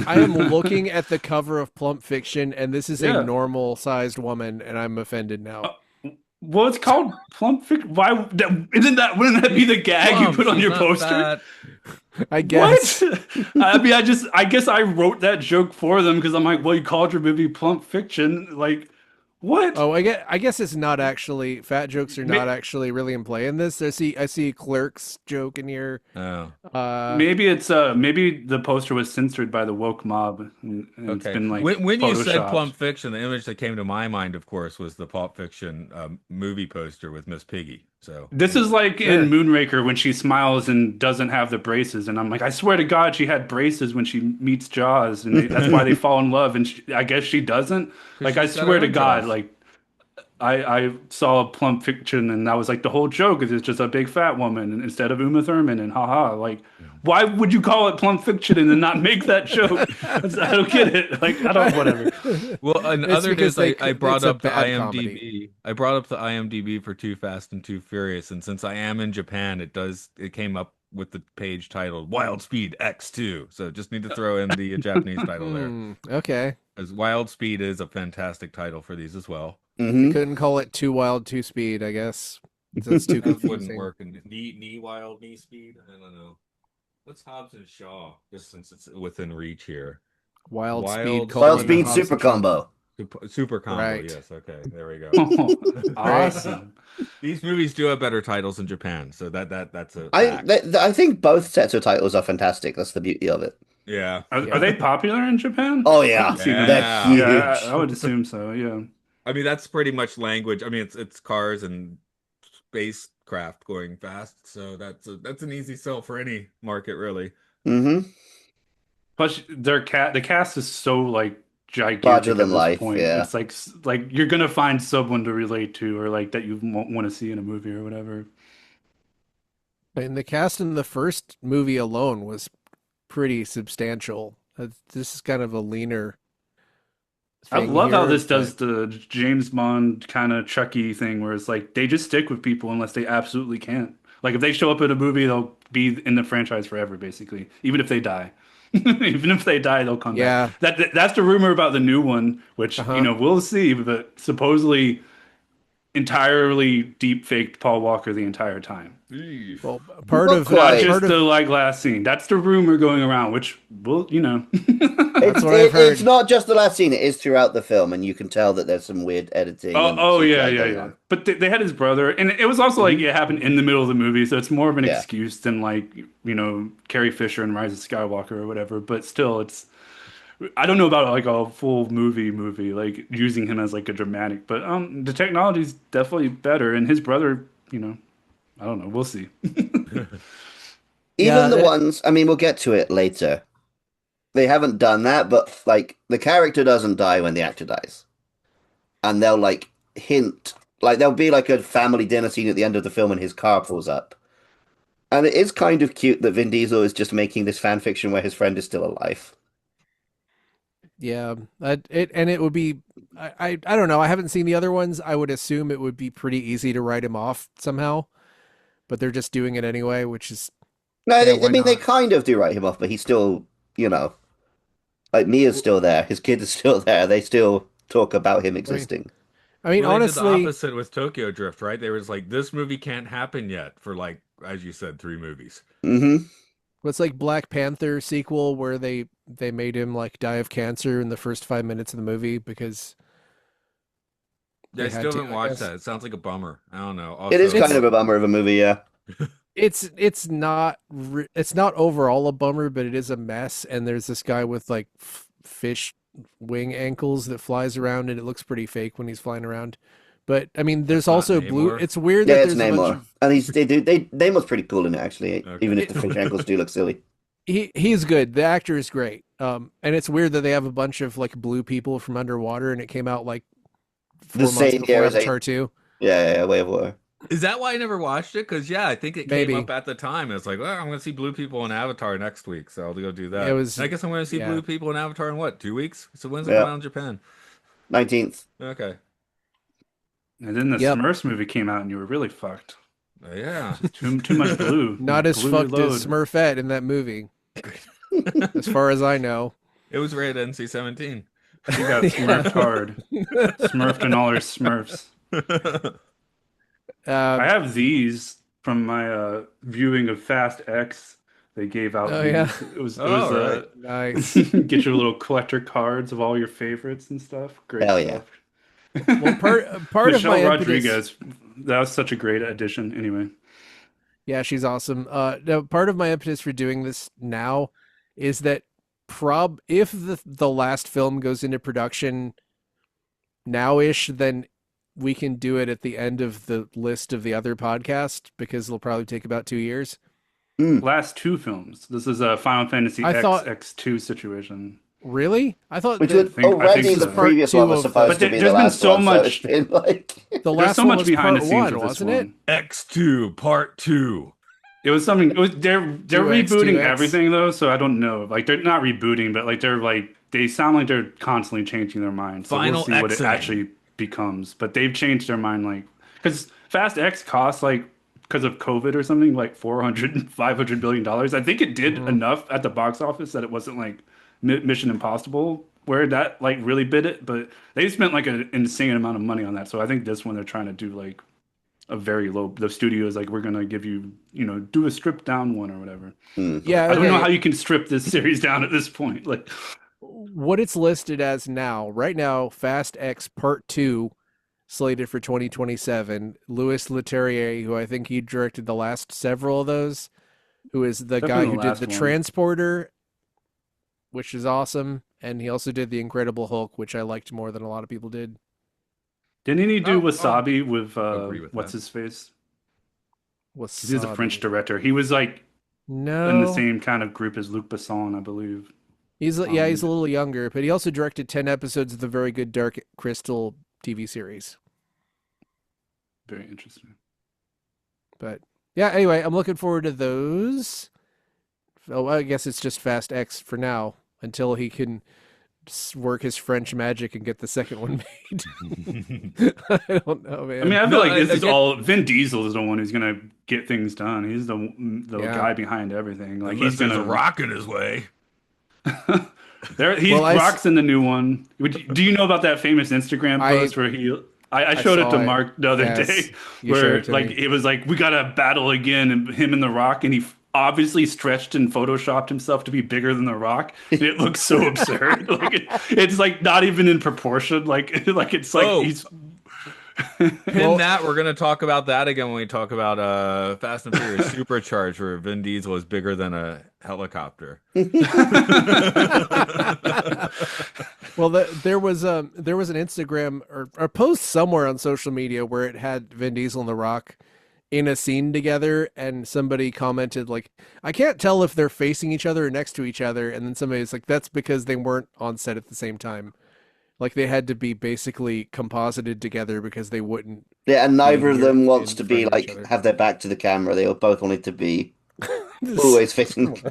I am looking at the cover of Plump Fiction, and this is a Yeah. normal sized woman, and I'm offended Uh, now. well, it's called Plump Fiction. Why wouldn't that be the gag you Plump, put on she's your not poster? fat. I What? guess. I mean, I guess I wrote that joke for them because I'm like, well, you called your movie Plump Fiction. Like, what? Oh, I guess it's not actually fat jokes are not May- actually really in play in this. I see a Clerks joke in here. Oh, Maybe maybe the poster was censored by the woke mob and it's okay. been like When you said photoshopped. Plump Fiction, the image that came to my mind, of course, was the Pulp Fiction movie poster with Miss Piggy. So, This is like Sure. in Moonraker when she smiles and doesn't have the braces, and I'm like, I swear to God, she had braces when she meets Jaws, and that's why they fall in love. And I guess she doesn't. 'cause Like, I she's got swear her to own God, Jaws. like I saw Plump Fiction, and that was like the whole joke is it's just a big fat woman instead of Uma Thurman, and haha, like why would you call it Plump Fiction and then not make that joke? I don't get it. Like I don't whatever. Well, and It's other because news, I brought it's a up the bad comedy. IMDb. I brought up the IMDb for Too Fast and Too Furious, and since I am in Japan, it came up with the page titled Wild Speed X2. So just need to throw in the Japanese title there, Okay. as Wild Speed is a fantastic title for these as well. Hmm. Couldn't call it Too Wild, Too Speed, I guess. That's too That wouldn't confusing. work. And knee wild, knee speed. I don't know. What's Hobbs and Shaw? Just since it's within reach here. Wild Wild Speed, Speed. Wild colon, Speed Hobbs Super and Shaw. Combo. Super combo. Right. Yes. Okay. There we go. Awesome. These movies do have better titles in Japan, so that's a I fact. I think both sets of titles are fantastic. That's the beauty of it. Yeah. Are they popular in Japan? Oh I yeah, haven't seen them. they're Yeah. Yeah, huge. I would assume so. Yeah. I mean, that's pretty much language. I mean, it's cars and spacecraft going fast, so that's an easy sell for any market, really. Hmm. Plus, the cast is so like Larger gigantic at than this life, point. yeah. It's like you're gonna find someone to relate to, or like that you want to see in a movie or whatever. And the cast in the first movie alone was pretty substantial. This is kind of a leaner I thing love how here, this but does the James Bond kind of Chucky thing, where it's like they just stick with people unless they absolutely can't. Like if they show up in a movie, they'll be in the franchise forever, basically, even if they die. Even if they die, they'll come back. yeah, That's the rumor about the new one, which uh-huh. we'll see. But supposedly entirely deep faked Paul Walker the entire time. Eesh. Well, Not Not quite. part just the of like last scene. That's the rumor going around, which will that's It's what I've it's heard. not just the last scene; it is throughout the film, and you can tell that there's some weird editing Oh, and oh yeah, CGI yeah, going yeah. on. But they had his brother, and it was also like Hmm. it happened in the middle of the movie, so it's more of an Yeah, excuse than like Carrie Fisher and Rise of Skywalker or whatever. But still, it's I don't know about like a full movie like using him as like a dramatic, but the technology's definitely better, and his brother, I don't know, we'll see. even Yeah, the ones. I mean, we'll get to it later. They haven't done that, but like the character doesn't die when the actor dies, and they'll like hint, like there'll be like a family dinner scene at the end of the film, and his car pulls up, and it is kind of cute that Vin Diesel is just making this fan fiction where his friend is still alive. yeah, it would be. I don't know. I haven't seen the other ones. I would assume it would be pretty easy to write him off somehow, but they're just doing it anyway, which is No, yeah, I why mean they not? kind of do write him off, but he's still, you know, like Mia's still there, his kid is still there. They still talk about him I mean, existing. I mean, Well, they did the honestly, opposite with Tokyo Drift, right? They was like, this movie can't happen yet for like, as you said, 3 movies. Hmm. it's like Black Panther sequel where they made him like die of cancer in the first 5 minutes of the movie because I they had still to, haven't I watched guess. that. It sounds like a bummer. I don't know. It is Also, kind It's of a bummer of a movie, yeah. it's not overall a bummer, but it is a mess. And there's this guy with like fish wing ankles that flies around, and it looks pretty fake when he's flying around. But I mean, there's that's not also blue. Namor. It's weird Yeah, that it's there's a bunch Namor. of And they Namor's pretty cool in it actually, even Okay. if the fish ankles do look silly. he's good. The actor is great. And it's weird that they have a bunch of like blue people from underwater, and it came out like The 4 months same year before as Avatar 2. yeah, Way of Water. Is that why I never watched it? Because yeah, I think it came Maybe up at the time. It's like, well, I'm going to see Blue People in Avatar next week, so I'll go do it that. was And I guess I'm going to see yeah. Blue People in Avatar in what, 2 weeks? So when's it come Yeah, out in Japan? 19th. Okay. And then the Yep. Smurfs movie came out, and you were really fucked. Yeah. Just too much blue. You Not as blew your fucked as load. Smurfette in that movie, as far as I know. It was rated NC-17. She got Yeah. smurfed hard. Smurfed and all her Smurfs. I Um, have these from my viewing of Fast X. They gave out oh yeah, these. It was Oh, right. nice. get your little collector cards of all your favorites and stuff. Great Hell yeah. stuff. Well, part of Michelle my impetus, Rodriguez, that was such a great addition. Anyway, yeah, she's awesome. No, part of my impetus for doing this now is that if the last film goes into production now-ish, then we can do it at the end of the list of the other podcast because it'll probably take about 2 years. Mm. last two films. This is a Final Fantasy I X thought, X2 situation. really? I thought Which that was I think already so. the previous Part one was two of the- supposed But to be the there's been last so one, so it's much. been like the There's last so one much was behind part the scenes one, with this wasn't it? one. X2 Part 2. It was something. It was they're 2X, rebooting 2X. everything though, so I don't know. Like they're not rebooting, but like they sound like they're constantly changing their mind. So we'll Final see what it Xing. actually becomes. But they've changed their mind, like because Fast X costs like because of COVID or something like 400 $500 billion. I think it did Mhm. enough at the box office that it wasn't like Mission Impossible where that like really bit it, but they spent like an insane amount of money on that. So I think this one they're trying to do like a very low. The studio is like, we're gonna give you, do a stripped down one or whatever. mm. Yeah, I don't know okay. how you can strip this series down at this point. Like, What it's listed as now, right now, Fast X Part 2, slated for 2027. Louis Leterrier, who I think he directed the last several of those, who is the guy definitely who the did last The one. Transporter, which is awesome, and he also did The Incredible Hulk, which I liked more than a lot of people did. Didn't he do Oh, Wasabi with agree with what's that. his face? Wasabi. He's a French director. He was like in the No. same kind of group as Luc Besson, I believe. He's a little younger, but he also directed 10 episodes of the very good Dark Crystal TV series. Very interesting. But yeah, anyway, I'm looking forward to those. Oh, I guess it's just Fast X for now until he can work his French magic and get the second one made. I don't know, man. I mean, I feel like this is again, all Vin Diesel is the one who's gonna get things done. He's the Yeah. guy behind everything. Like unless he's there's gonna a rock in his way. He rocks in the new one. Do you know about that famous Instagram post where I showed it to Mark the other day, where it was like we gotta battle again, and him and the Rock, and he obviously stretched and photoshopped himself to be bigger than the Rock. And it looks so absurd. Like it's like not even in proportion. Like it's like he's. Pin that. We're gonna talk about that again when we talk about Fast and Furious Supercharged, where Vin Diesel is bigger than a helicopter. Well, there was an Instagram or a post somewhere on social media where it had Vin Diesel and The Rock in a scene together, and somebody commented like, "I can't tell if they're facing each other or next to each other," and then somebody's like, "That's because they weren't on set at the same time. Like they had to be basically composited together because they wouldn't." Yeah, and neither of them wants in to be front of each like other. have their back to the camera. They all both wanted to be always facing.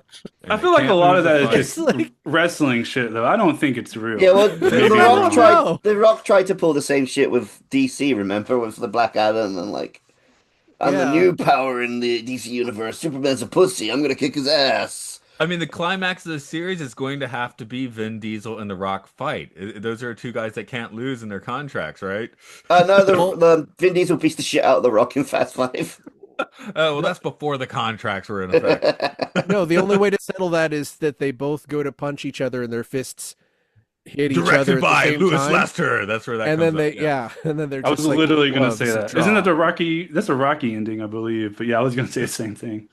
I feel like a lot of that is It's just like- wrestling shit, though. I don't think it's real. Yeah, well, Maybe the I'm Rock wrong. tried. The Rock tried to pull the same shit with DC. Remember, with the Black Adam and like, I'm the Yeah. new power in the DC universe. Superman's a pussy. I'm gonna kick his ass. I mean, the climax of the series is going to have to be Vin Diesel and The Rock fight. Those are two guys that can't lose in their contracts, right? No, the Vin Diesel beats the shit out of the Rock in Fast Five. Oh, well, that's before the contracts were in effect. No, the only way to settle that is that they both go to punch each other and their fists hit each other Directed at by the same Louis time. Lester. That's where that And comes then they, up. yeah, and then they're I just was like literally going to gloves say to that. draw. Isn't that the Rocky? That's a Rocky ending, I believe. But yeah, I was going to say the same thing.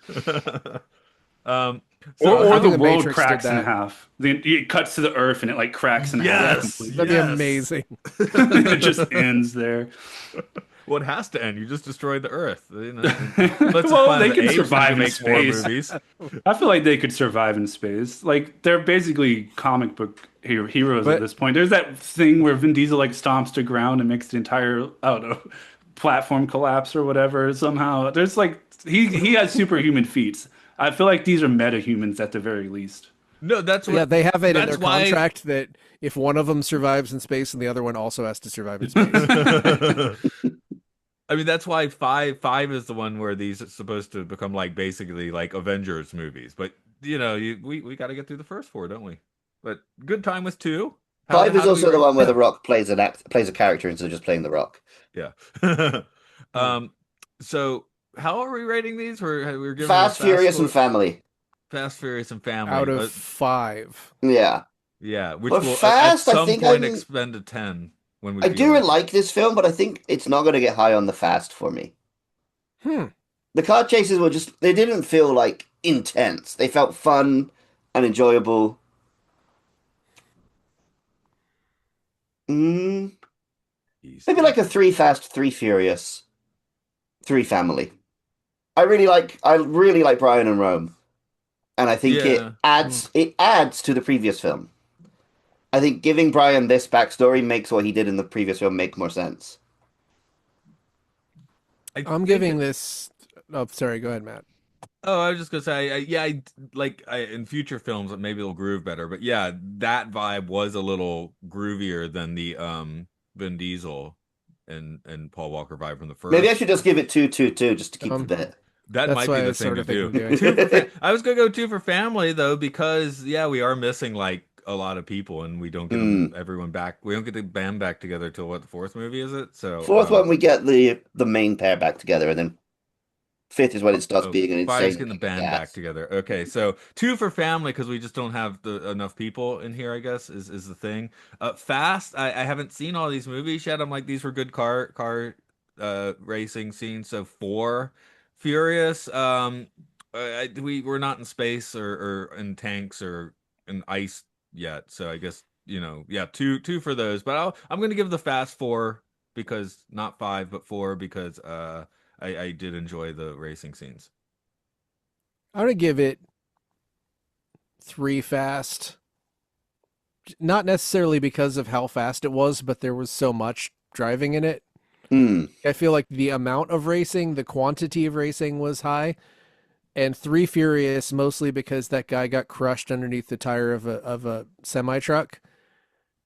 Um, Or I the think The world Matrix did cracks in that. half. Then it cuts to the earth and it like cracks in half Yes. completely. That'd Yes. be amazing. It just ends there. well, it has to end. You just destroyed the Earth. You know, Well, they can apes survive to in make more space. movies. I feel like they could survive in space. Like they're basically comic book heroes But- at this point. There's that thing where Vin Diesel like stomps to ground and makes the entire I don't know platform collapse or whatever. Somehow there's like he has superhuman feats. I feel like these are metahumans at the very least. No, that's what. Yeah, they have it in that's their why- contract that if one of them survives in space and the other one also has to survive in space. I mean, that's why five is the one where these are supposed to become like basically like Avengers movies. But you know, we got to get through the first four, don't we? But good time with two. Five is do we also the rate- one where the Rock plays plays a character instead of just playing the Rock. Yeah. So how are we rating these? We're giving Fast, Furious, Four- and Family. Fast, Furious, and Family. Out of 5. Yeah, yeah, which But will Fast, at I some think point I'm- expend to 10 when we I begin do with it. like this film, but I think it's not going to get high on the Fast for me. The car chases were they didn't feel like intense. They felt fun and enjoyable. Maybe like a 3 Fast, 3 Furious, 3 Family. I really like Brian and Rome, and I think Yeah. it adds to the previous film. I think giving Brian this backstory makes what he did in the previous film make more sense. I I'm think giving that- this. Oh, sorry. Go ahead, Matt. Oh, I was just gonna say, in future films, maybe it'll groove better. But yeah, that vibe was a little groovier than the Vin Diesel and Paul Walker vibe from the first. Maybe I should just give it 2, 2, 2, just to keep the bit. That That's might what be I the was thing sort to of do. thinking Two for I was gonna go 2 for family though, because yeah, we are missing like a lot of people, and we don't get everyone back. We don't get the band back together till what, the fourth movie is it? So Fourth one, we get the main pair back together, and then fifth is when it starts being an Five's insane. getting the band back together. Okay, so 2 for family because we just don't have enough people in here. I guess is the thing. Fast. I haven't seen all these movies yet. I'm like, these were good car racing scenes. So 4. Furious. We're not in space or in tanks or in ice yet. So I guess yeah, two for those. But I'm gonna give the Fast 4 because not 5 but 4 because I did enjoy the racing scenes. I'm gonna give it 3 Fast, not necessarily because of how fast it was, but there was so much driving in it. Hmm. I feel like the amount of racing, the quantity of racing was high. And Three Furious mostly because that guy got crushed underneath the tire of a semi truck,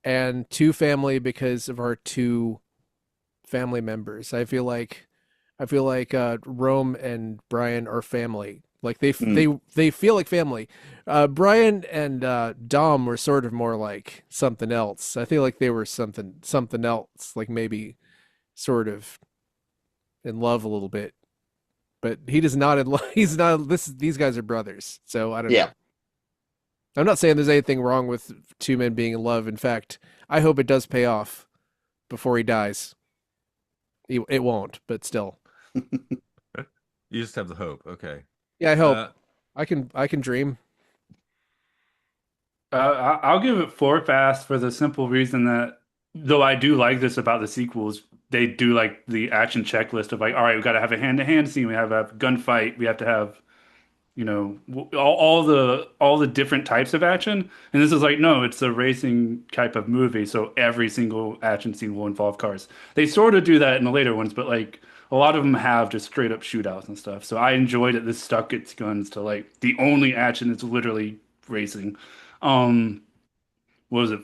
and Two Family because of our two family members. I feel like Rome and Brian are family. Like they feel like family. Brian and Dom were sort of more like something else. I feel like they were something else, like maybe sort of in love a little bit. But he does not in love. He's not. These guys are brothers. So I don't know. Yeah. I'm not saying there's anything wrong with two men being in love. In fact, I hope it does pay off before he dies. It won't, but still. You just have the hope. Okay. Yeah, I hope. Uh, I can dream. I'll give it 4 fast for the simple reason that though I do like this about the sequels, they do like the action checklist of like, all right, we got to have a hand-to-hand scene, we have a gunfight, we have to have all the different types of action. And this is like, no, it's a racing type of movie, so every single action scene will involve cars. They sort of do that in the later ones, but like a lot of them have just straight up shootouts and stuff. So I enjoyed it. This stuck its guns to like the only action is literally racing. Um, what was it?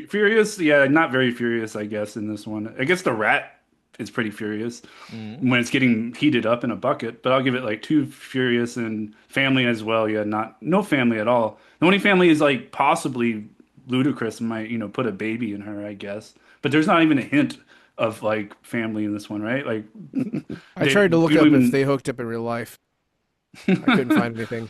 Furious? Yeah, not very furious, I guess, in this one. I guess the rat is pretty furious mm. when it's getting heated up in a bucket, but I'll give it like 2 furious and family as well. Yeah, no family at all. The only family is like possibly Ludacris might, put a baby in her, I guess. But there's not even a hint of like family in this one, right? Like I tried to look up if they hooked up in real life. I couldn't find anything.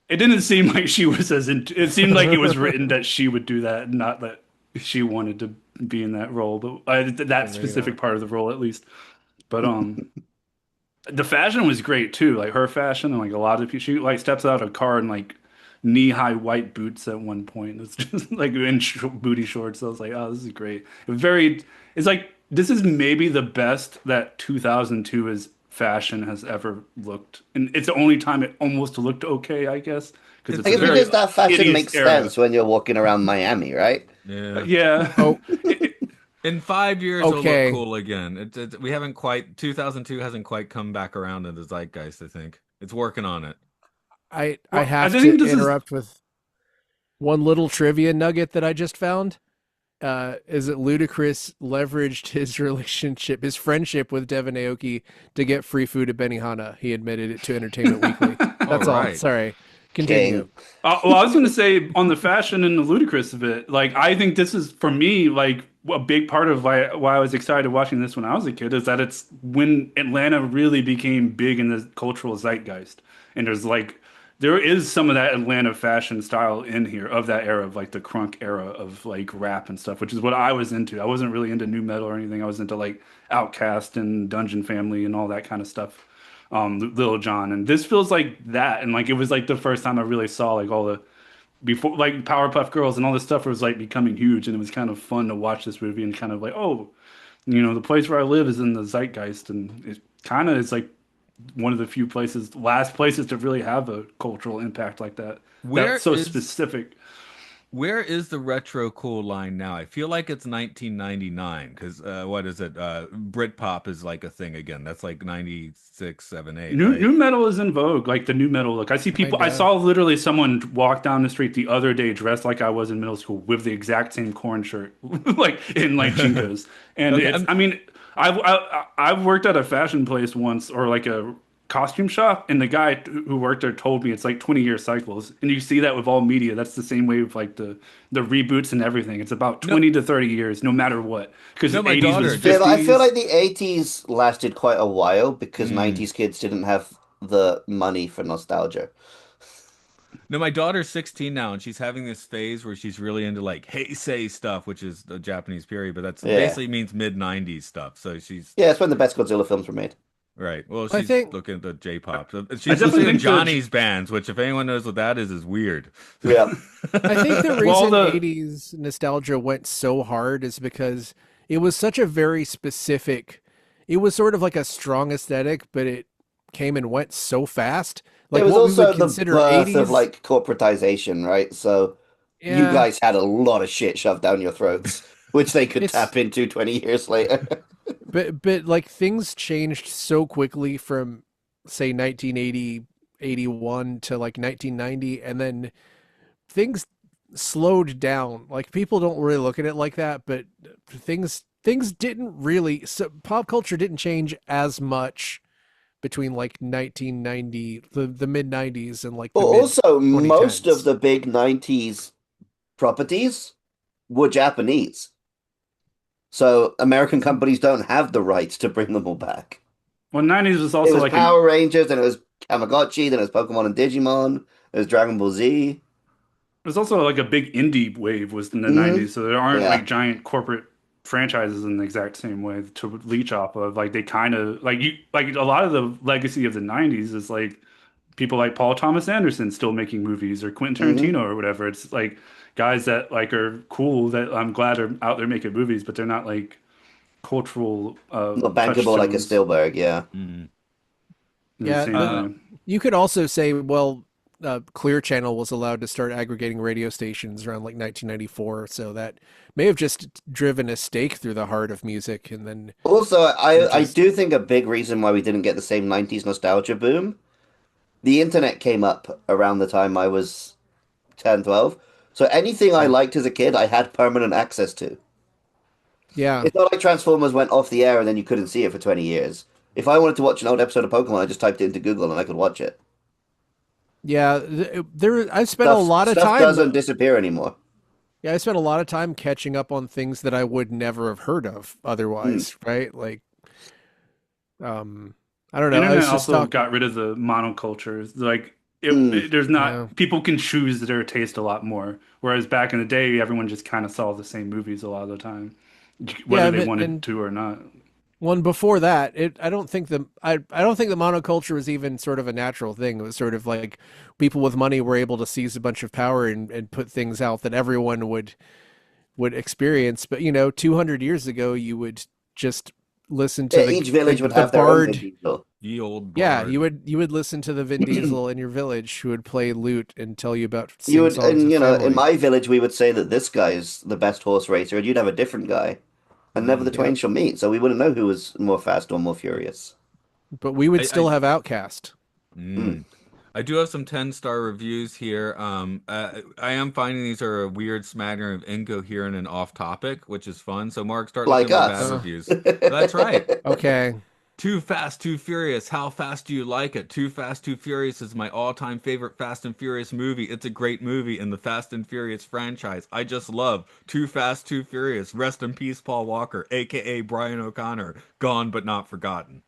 It didn't seem like she was it seemed like it was written that she would do that, not that she wanted to be in that role, but that specific part of the role at least. But the fashion was great too, like her fashion and like a lot of people. She like steps out of a car in like knee-high white boots at one point. It's just like in booty shorts. So I was like, oh, this is great. It's like this is maybe the best that 2002 is fashion has ever looked, and it's the only time it almost looked okay, I guess, because it's I a guess very because that fashion hideous makes era. sense when you're walking around Miami, right? Yeah. Yeah. Oh, In 5 years, Okay. it'll look cool again. We haven't quite. 2002 hasn't quite come back around in the zeitgeist. I think it's working on it. I Well, have I think to this is interrupt with one little trivia nugget that I just found. Is that Ludacris leveraged his friendship with Devin Aoki to get free food at Benihana. He admitted it to Entertainment Weekly. That's all. right. Sorry. Continue. King. well, I was going to say on the fashion and the ludicrous of it, like I think this is for me like a big part of why I was excited watching this when I was a kid is that it's when Atlanta really became big in the cultural zeitgeist, and there is some of that Atlanta fashion style in here of that era of like the crunk era of like rap and stuff, which is what I was into. I wasn't really into new metal or anything. I was into like Outkast and Dungeon Family and all that kind of stuff. Lil Jon, and this feels like that, and like it was like the first time I really saw like all the before like Powerpuff Girls and all this stuff was like becoming huge, and it was kind of fun to watch this movie and kind of like, oh, the place where I live is in the zeitgeist, and it kind of is like one of the few last places to really have a cultural impact like that. Where That's so is specific. Where is the retro cool line now? I feel like it's 1999 because what is it? Britpop is like a thing again. That's like 96, 7, 8. New Right? new metal is in vogue, like the new metal look. I see people. I saw literally someone walk down the street the other day dressed like I was in middle school with the exact same corn shirt, like in like Chinkos. And Okay, I mean, I've worked at a fashion place once, or like a costume shop, and the guy who worked there told me it's like 20-year cycles, and you see that with all media. That's the same way with like the reboots and everything. It's about 20 to 30 years, no matter what, because No, the my 80s daughter was just- 50s. I feel like the 80s lasted quite a while because Mm. 90s kids didn't have the money for nostalgia. No, my daughter's 16 now, and she's having this phase where she's really into like Heisei stuff, which is the Japanese period, but that's Yeah. basically means mid 90s stuff. So she's Yeah, it's when the best Godzilla films were made. right. Well, I she's think- looking at the J-pop. So she's definitely listening to think Johnny's bands, which if anyone knows what that is weird. Yeah. I think the Well, reason the- 80s nostalgia went so hard is because it was such a very specific, it was sort of like a strong aesthetic, but it came and went so fast. Like It was what we also would the consider birth 80s of like corporatization, right? So you Yeah, guys had a lot of shit shoved down your throats, which they could it's tap into 20 years later. but like things changed so quickly from say 1980, 81 to like 1990, and then things slowed down. Like people don't really look at it like that, but things didn't really, so pop culture didn't change as much between like 1990, the mid 90s, and like But the mid also, most of 2010s. the big 90s properties were Japanese. So American companies don't have the rights to bring them all back. Well, '90s was It also was like an Power Rangers, then it was Tamagotchi, then it was Pokemon and Digimon, it was Dragon Ball Z. There's also like a big indie wave was in the Hmm. 90s, so there aren't Yeah. like giant corporate franchises in the exact same way to leech off of. Like they kind of like a lot of the legacy of the 90s is like people like Paul Thomas Anderson still making movies or Quentin Hmm. Tarantino or whatever. It's like guys that like are cool that I'm glad are out there making movies, but they're not like cultural Not bankable like a touchstones Spielberg, yeah. Mm. in the Yeah, same but way. you could also say, well, Clear Channel was allowed to start aggregating radio stations around like 1994, so that may have just driven a stake through the heart of music, and then Also, it I just do think a big reason why we didn't get the same 90s nostalgia boom, the internet came up around the time I was 10, 12. So anything I yeah, liked as a kid, I had permanent access to. yeah, It's not like Transformers went off the air and then you couldn't see it for 20 years. If I wanted to watch an old episode of Pokemon, I just typed it into Google and I could watch it. yeah. There, I spent a lot of Stuff time. doesn't disappear anymore. Yeah, I spent a lot of time catching up on things that I would never have heard of Hmm. otherwise, right? Like, um, I don't know. I Internet was just also talking. got rid of the monocultures. Like Hmm. there's Yeah, not people can choose their taste a lot more. Whereas back in the day, everyone just kind of saw the same movies a lot of the time, whether yeah, they but wanted and to or not. one before that, I don't think the monoculture was even sort of a natural thing. It was sort of like people with money were able to seize a bunch of power and put things out that everyone would experience. But 200 years ago, you would just listen to Yeah, the each village would the have their own Vin bard. Diesel. Ye old Yeah, bard. you would listen to the Vin Diesel in your village who would play lute and tell you about You sing would, songs and of in family. my village, we would say that this guy is the best horse racer, and you'd have a different guy, and never the Mm. Yeah, twain shall meet. So we wouldn't know who was more fast or more furious. but we would I still have Outcast. Hmm. mm. I do have some 10-star reviews here. I am finding these are a weird smattering of incoherent and off topic, which is fun. So, Mark, start looking Like at my bad us. Uh, reviews. That's right. okay. Too Fast, Too Furious. How fast do you like it? Too Fast, Too Furious is my all-time favorite Fast and Furious movie. It's a great movie in the Fast and Furious franchise. I just love Too Fast, Too Furious. Rest in peace, Paul Walker, aka Brian O'Connor. Gone but not forgotten.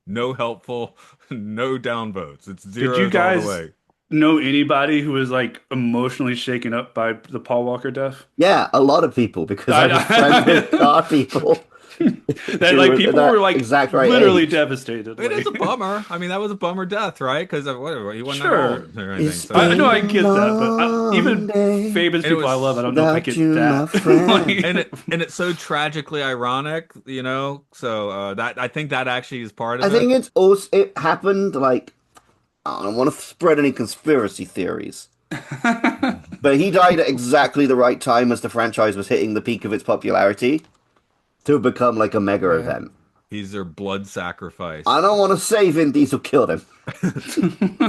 No helpful, no downvotes. It's Did you zeros all the guys way. know anybody who was like emotionally shaken up by the Paul Walker death? Yeah, a lot of people, because I was friends with I, car people that who like were people were that like exact right literally age. devastated. It is a Like, bummer. I mean, that was a bummer death, right? Because whatever, he wasn't that sure, old or anything. It's So I know been I a get that, but long even day famous and it people I love, I was don't know if I without get you, my that. friend. and Like, it's so tragically ironic, you know. So that I think that actually is part I of it. think it's also it happened like I don't want to spread any conspiracy theories, but he died at exactly the right time as the franchise was hitting the peak of its popularity to become like a mega Yeah. event. He's their blood I sacrifice. don't want to say Vin Diesel killed him.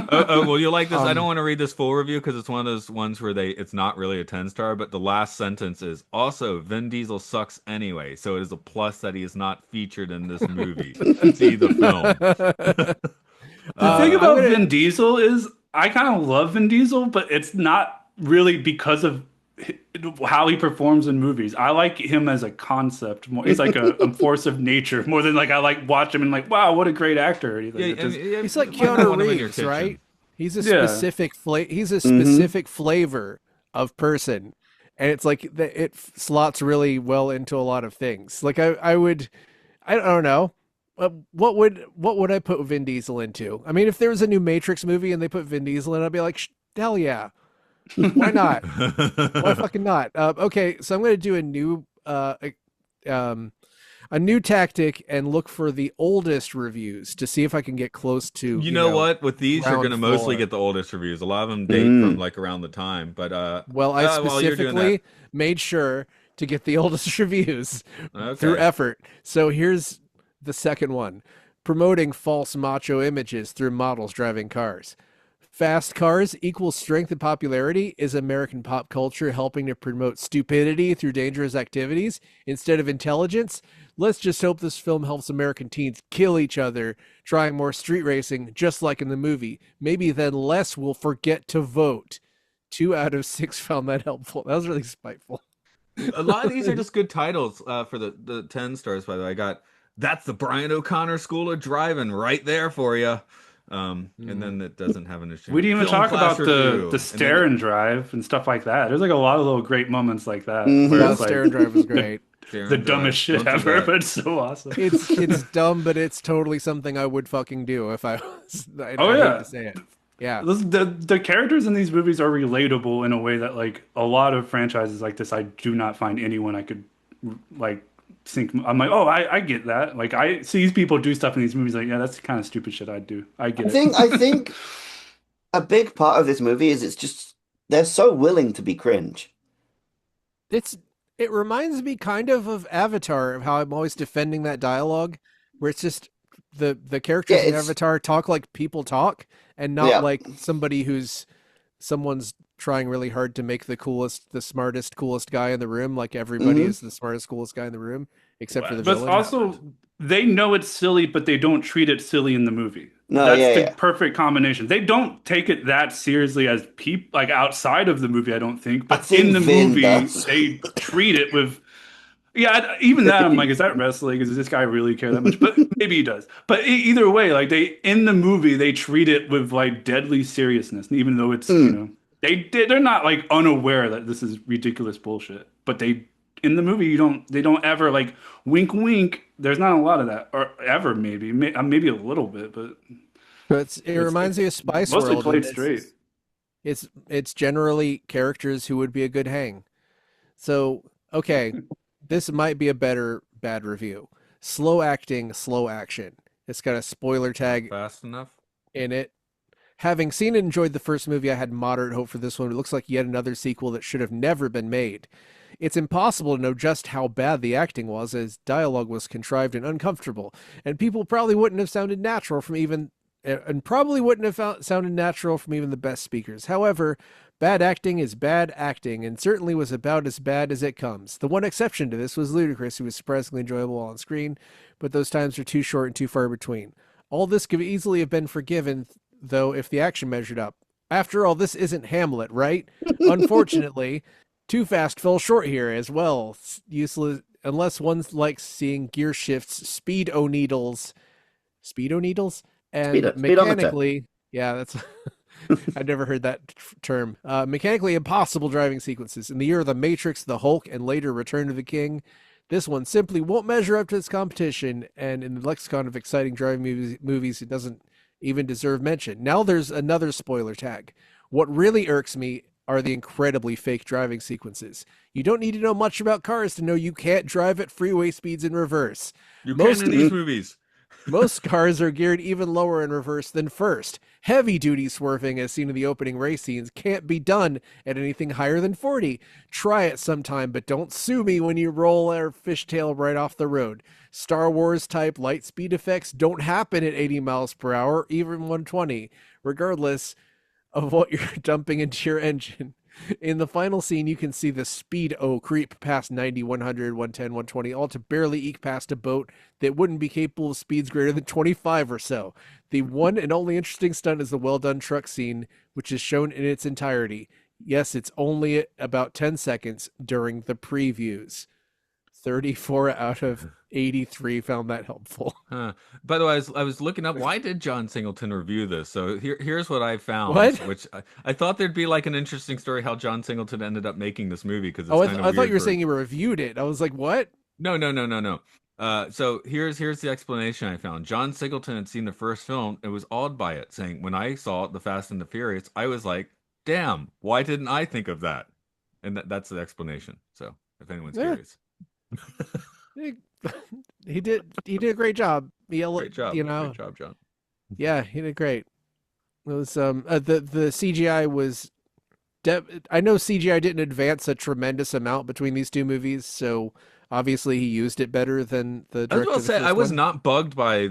Oh, well, you like this? I don't Um, want to read this full review because it's one of those ones where it's not really a 10-star, but the last sentence is also Vin Diesel sucks anyway, so it is a plus that he is not featured in this movie. See the film. the thing I'm about gonna Vin Diesel is I kind of love Vin Diesel, but it's not really because of how he performs in movies. I like him as a concept more. He's like a force of nature more than like I like watch him and like wow, what a great actor or anything. Yeah, It and just He's like you might not Keanu want him in your Reeves, right? kitchen. He's a yeah. Hmm. specific flavor of person, and it's like it slots really well into a lot of things. Like I don't know. What would I put Vin Diesel into? I mean, if there was a new Matrix movie and they put Vin Diesel in, I'd be like, hell yeah, why not? Why fucking not? Okay, so I'm gonna do a new. Um, a new tactic and look for the oldest reviews to see if I can get close to, You know what? With these, you're ground gonna mostly floor. get the oldest reviews. A lot of them date from Mm. like around the time. But Well, I while you're doing that, specifically made sure to get the oldest reviews through okay. effort. So here's the second one: promoting false macho images through models driving cars. Fast cars equals strength and popularity is American pop culture helping to promote stupidity through dangerous activities instead of intelligence. Let's just hope this film helps American teens kill each other, trying more street racing, just like in the movie. Maybe then less will forget to vote. 2 out of 6 found that helpful. That was really spiteful. A lot of these are just good titles for the 10 stars, by the way. I got That's the Brian O'Connor School of Driving right there for you. And then it doesn't have an We issue. didn't even Film talk class about the review. And then stare and drive and stuff like that. There's like a lot of little great moments like that where Mhm. That it's like Stare and Drive was the great. Darren dumbest Drive. shit Don't do ever, that. but it's so awesome. It's dumb, but it's totally something I would fucking do if I was. Oh I hate yeah. to say it. Yeah. The characters in these movies are relatable in a way that like a lot of franchises like this, I do not find anyone I could like think. I'm like, oh, I get that. Like I see these people do stuff in these movies. Like, yeah, that's the kind of stupid shit I'd do. I get I think a big part of this movie is it's just they're so willing to be cringe. It's it reminds me kind of Avatar, of how I'm always defending that dialogue, where it's just the Yeah, characters in it's Avatar talk like people talk, and not yeah. like somebody who's someone's trying really hard to make the coolest, the smartest, coolest guy in the room. Like everybody Hmm. is the smartest, coolest guy in the room, except for the But villain. also, they know it's silly, but they don't treat it silly in the movie. No, That's yeah, the yeah. perfect combination. They don't take it that seriously as people like outside of the movie, I don't think. I But in think the Vin movie, does. they treat it with yeah. Even that, I'm like, is that wrestling? Does this guy really care that much? But maybe he does. But either way, like they in the movie, they treat it with like deadly seriousness, even though it's Mm. they're not like unaware that this is ridiculous bullshit. But they in the movie they don't ever like wink wink. There's not a lot of that or ever maybe a little bit, but But it reminds it's me of Spice mostly World, and played straight. it's generally characters who would be a good hang. So, okay, this might be a better bad review. Slow acting, slow action. It's got a spoiler Not tag fast enough. in it. Having seen and enjoyed the first movie, I had moderate hope for this one. It looks like yet another sequel that should have never been made. It's impossible to know just how bad the acting was, as dialogue was contrived and uncomfortable, and people probably wouldn't have sounded natural from even and probably wouldn't have sounded natural from even the best speakers. However, bad acting is bad acting, and certainly was about as bad as it comes. The one exception to this was Ludacris, who was surprisingly enjoyable on screen, but those times are too short and too far between. All this could easily have been forgiven, though, if the action measured up. After all, this isn't Hamlet, right? Unfortunately, Too Fast fell short here as well. Useless unless one likes seeing gear shifts, speedo needles, and Speedometer. mechanically. Yeah, that's. I've never heard that term. Mechanically impossible driving sequences. In the year of The Matrix, The Hulk, and later Return of the King, this one simply won't measure up to its competition, and in the lexicon of exciting driving movies, it doesn't even deserve mention. Now there's another spoiler tag. What really irks me are the incredibly fake driving sequences. You don't need to know much about cars to know you can't drive at freeway speeds in reverse. You can Most in these movies. most cars are geared even lower in reverse than first. Heavy duty swerving, as seen in the opening race scenes, can't be done at anything higher than 40. Try it sometime, but don't sue me when you roll or fishtail right off the road. Star Wars type light speed effects don't happen at 80 miles per hour, even 120, regardless of what you're dumping into your engine. In the final scene, you can see the speed creep past 90, 100, 110, 120, all to barely eke past a boat that wouldn't be capable of speeds greater than 25 or so. The one and only interesting stunt is the well done truck scene, which is shown in its entirety. Yes, it's only about 10 seconds during the previews. 34 out of 83 found that helpful. Huh. By the way, I was looking up why did John Singleton review this. So here's what I found, What? which I thought there'd be like an interesting story how John Singleton ended up making this movie because Oh, it's kind of I thought weird you were for saying you reviewed it. I was like, what? no, no, no, no, no. So here's the explanation I found. John Singleton had seen the first film and was awed by it, saying, "When I saw The Fast and the Furious, I was like, damn, why didn't I think of that?" And that's the explanation. So if anyone's Yeah. curious. he did a great job. Great job. You Great know, job, John. yeah, he did great. It was the CGI was I know CGI didn't advance a tremendous amount between these two movies, so obviously he used it better than the I was director about of to the say I first was one. not bugged by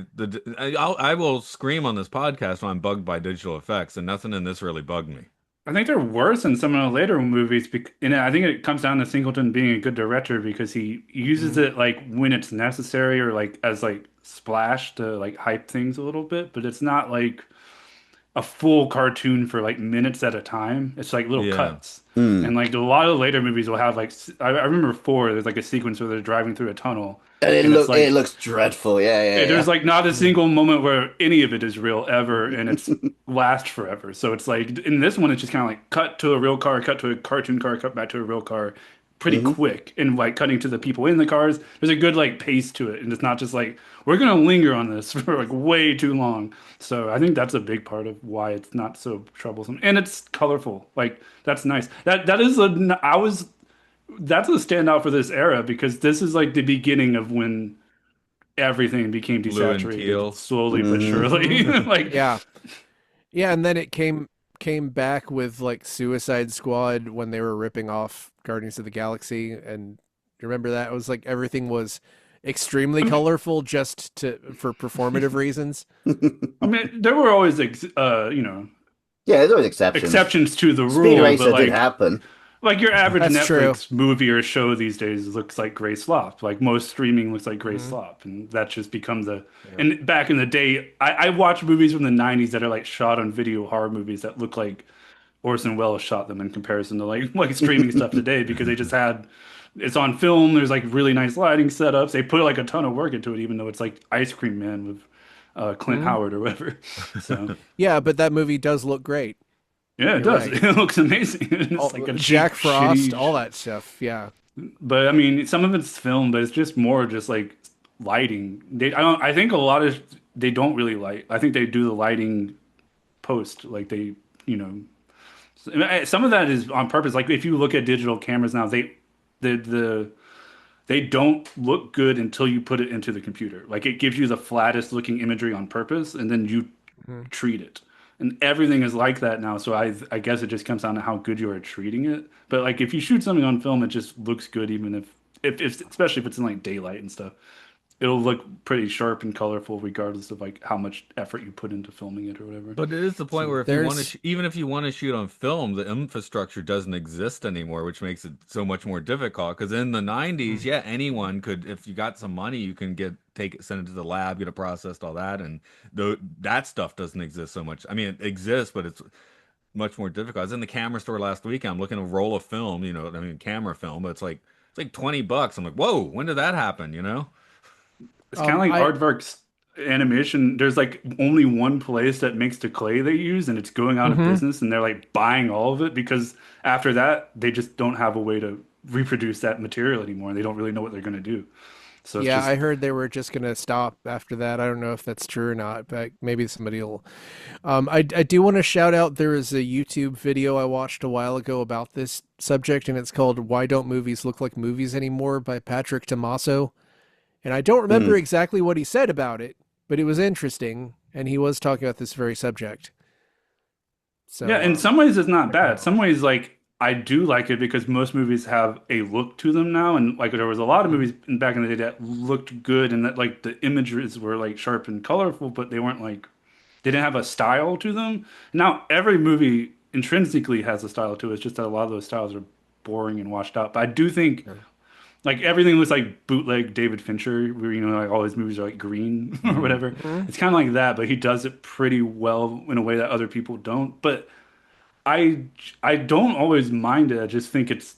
I will scream on this podcast when I'm bugged by digital effects, and nothing in this really bugged me. I think they're worse in some of the later movies, and I think it comes down to Singleton being a good director because he uses Mhm. it like when it's necessary or like as like splash to like hype things a little bit, but it's not like a full cartoon for like minutes at a time. It's like little Yeah. cuts. And Mm. like a lot of later movies will have like I remember four, there's like a sequence where they're driving through a tunnel And and it's it like looks dreadful. Yeah, there's yeah, like not a Mhm. single moment where any of it is real ever and it's yeah. last forever. So it's like in this one it's just kind of like cut to a real car, cut to a cartoon car, cut back to a real car pretty hmm quick and like cutting to the people in the cars. There's a good like pace to it and it's not just like we're gonna linger on this for like way too long. So I think that's a big part of why it's not so troublesome. And it's colorful. Like that's nice. That is a I was that's a standout for this era because this is like the beginning of when everything became Blue and desaturated teal. slowly but hmm surely. Mhm. Like, Yeah. Yeah, and then it came back with like Suicide Squad when they were ripping off Guardians of the Galaxy, and you remember that? It was like everything was extremely I mean, colorful just to for performative reasons. I mean, there were always, Yeah, there's always exceptions. exceptions to the Speed rule, but Racer did happen. like your average That's true. Netflix movie or show these days looks like gray slop. Like most streaming looks like gray Mhm. slop, and that just becomes a. Yeah. And back in the day, I watched movies from the '90s that are like shot on video horror movies that look like Orson Welles shot them in comparison to like streaming stuff today because they just had it's on film. There's like really nice lighting setups. They put like a ton of work into it, even though it's like Ice Cream Man with Clint Mhm. Howard or whatever. So Yeah, but that movie does look great. yeah, it You're does. right. It looks amazing. It's like a Jack cheap, Frost, shitty. all that stuff. Yeah. But I mean, some of it's film, but it's just more just like lighting. I don't. I think a lot of they don't really light. I think they do the lighting post, like they, you know, some of that is on purpose. Like if you look at digital cameras now, the they don't look good until you put it into the computer. Like it gives you the flattest looking imagery on purpose, and then you Mhm. treat it. And everything is like that now. So I guess it just comes down to how good you are at treating it. But like if you shoot something on film, it just looks good, even if especially if it's in like daylight and stuff. It'll look pretty sharp and colorful, regardless of like how much effort you put into filming it or whatever. But it is the point So where if you want to, There's even if you want to shoot on film, the infrastructure doesn't exist anymore, which makes it so much more difficult. Because in the 90s, Mhm. yeah, anyone could, if you got some money, you can take it, send it to the lab, get it processed, all that. And that stuff doesn't exist so much. I mean, it exists, but it's much more difficult. I was in the camera store last week. I'm looking at a roll of film, I mean, camera film, but it's like $20. I'm like, whoa, when did that happen, you know? it's kind of like I Aardvark's animation. There's like only one place that makes the clay they use, and it's going out of mhm. business, and they're like buying all of it because after that, they just don't have a way to reproduce that material anymore. They don't really know what they're going to do. So it's Yeah, just I heard they were just gonna stop after that. I don't know if that's true or not, but maybe somebody will. I do want to shout out. There is a YouTube video I watched a while ago about this subject, and it's called "Why Don't Movies Look Like Movies Anymore" by Patrick Tomaso. And I don't remember Mm. exactly what he said about it, but it was interesting, and he was talking about this very subject. yeah, So, in some ways it's not check that bad. out. Some ways like I do like it because most movies have a look to them now, and like there was a lot of Mhm. movies back in the day that looked good and that like the images were like sharp and colorful, but they weren't like they didn't have a style to them. Now every movie intrinsically has a style to it. It's just that a lot of those styles are boring and washed out. But I do think Yeah. like everything looks like bootleg David Fincher, where like all his movies are like green or Hmm. whatever. Mhm. It's kind of like that, but he does it pretty well in a way that other people don't. But I I don't always mind it. I just think it's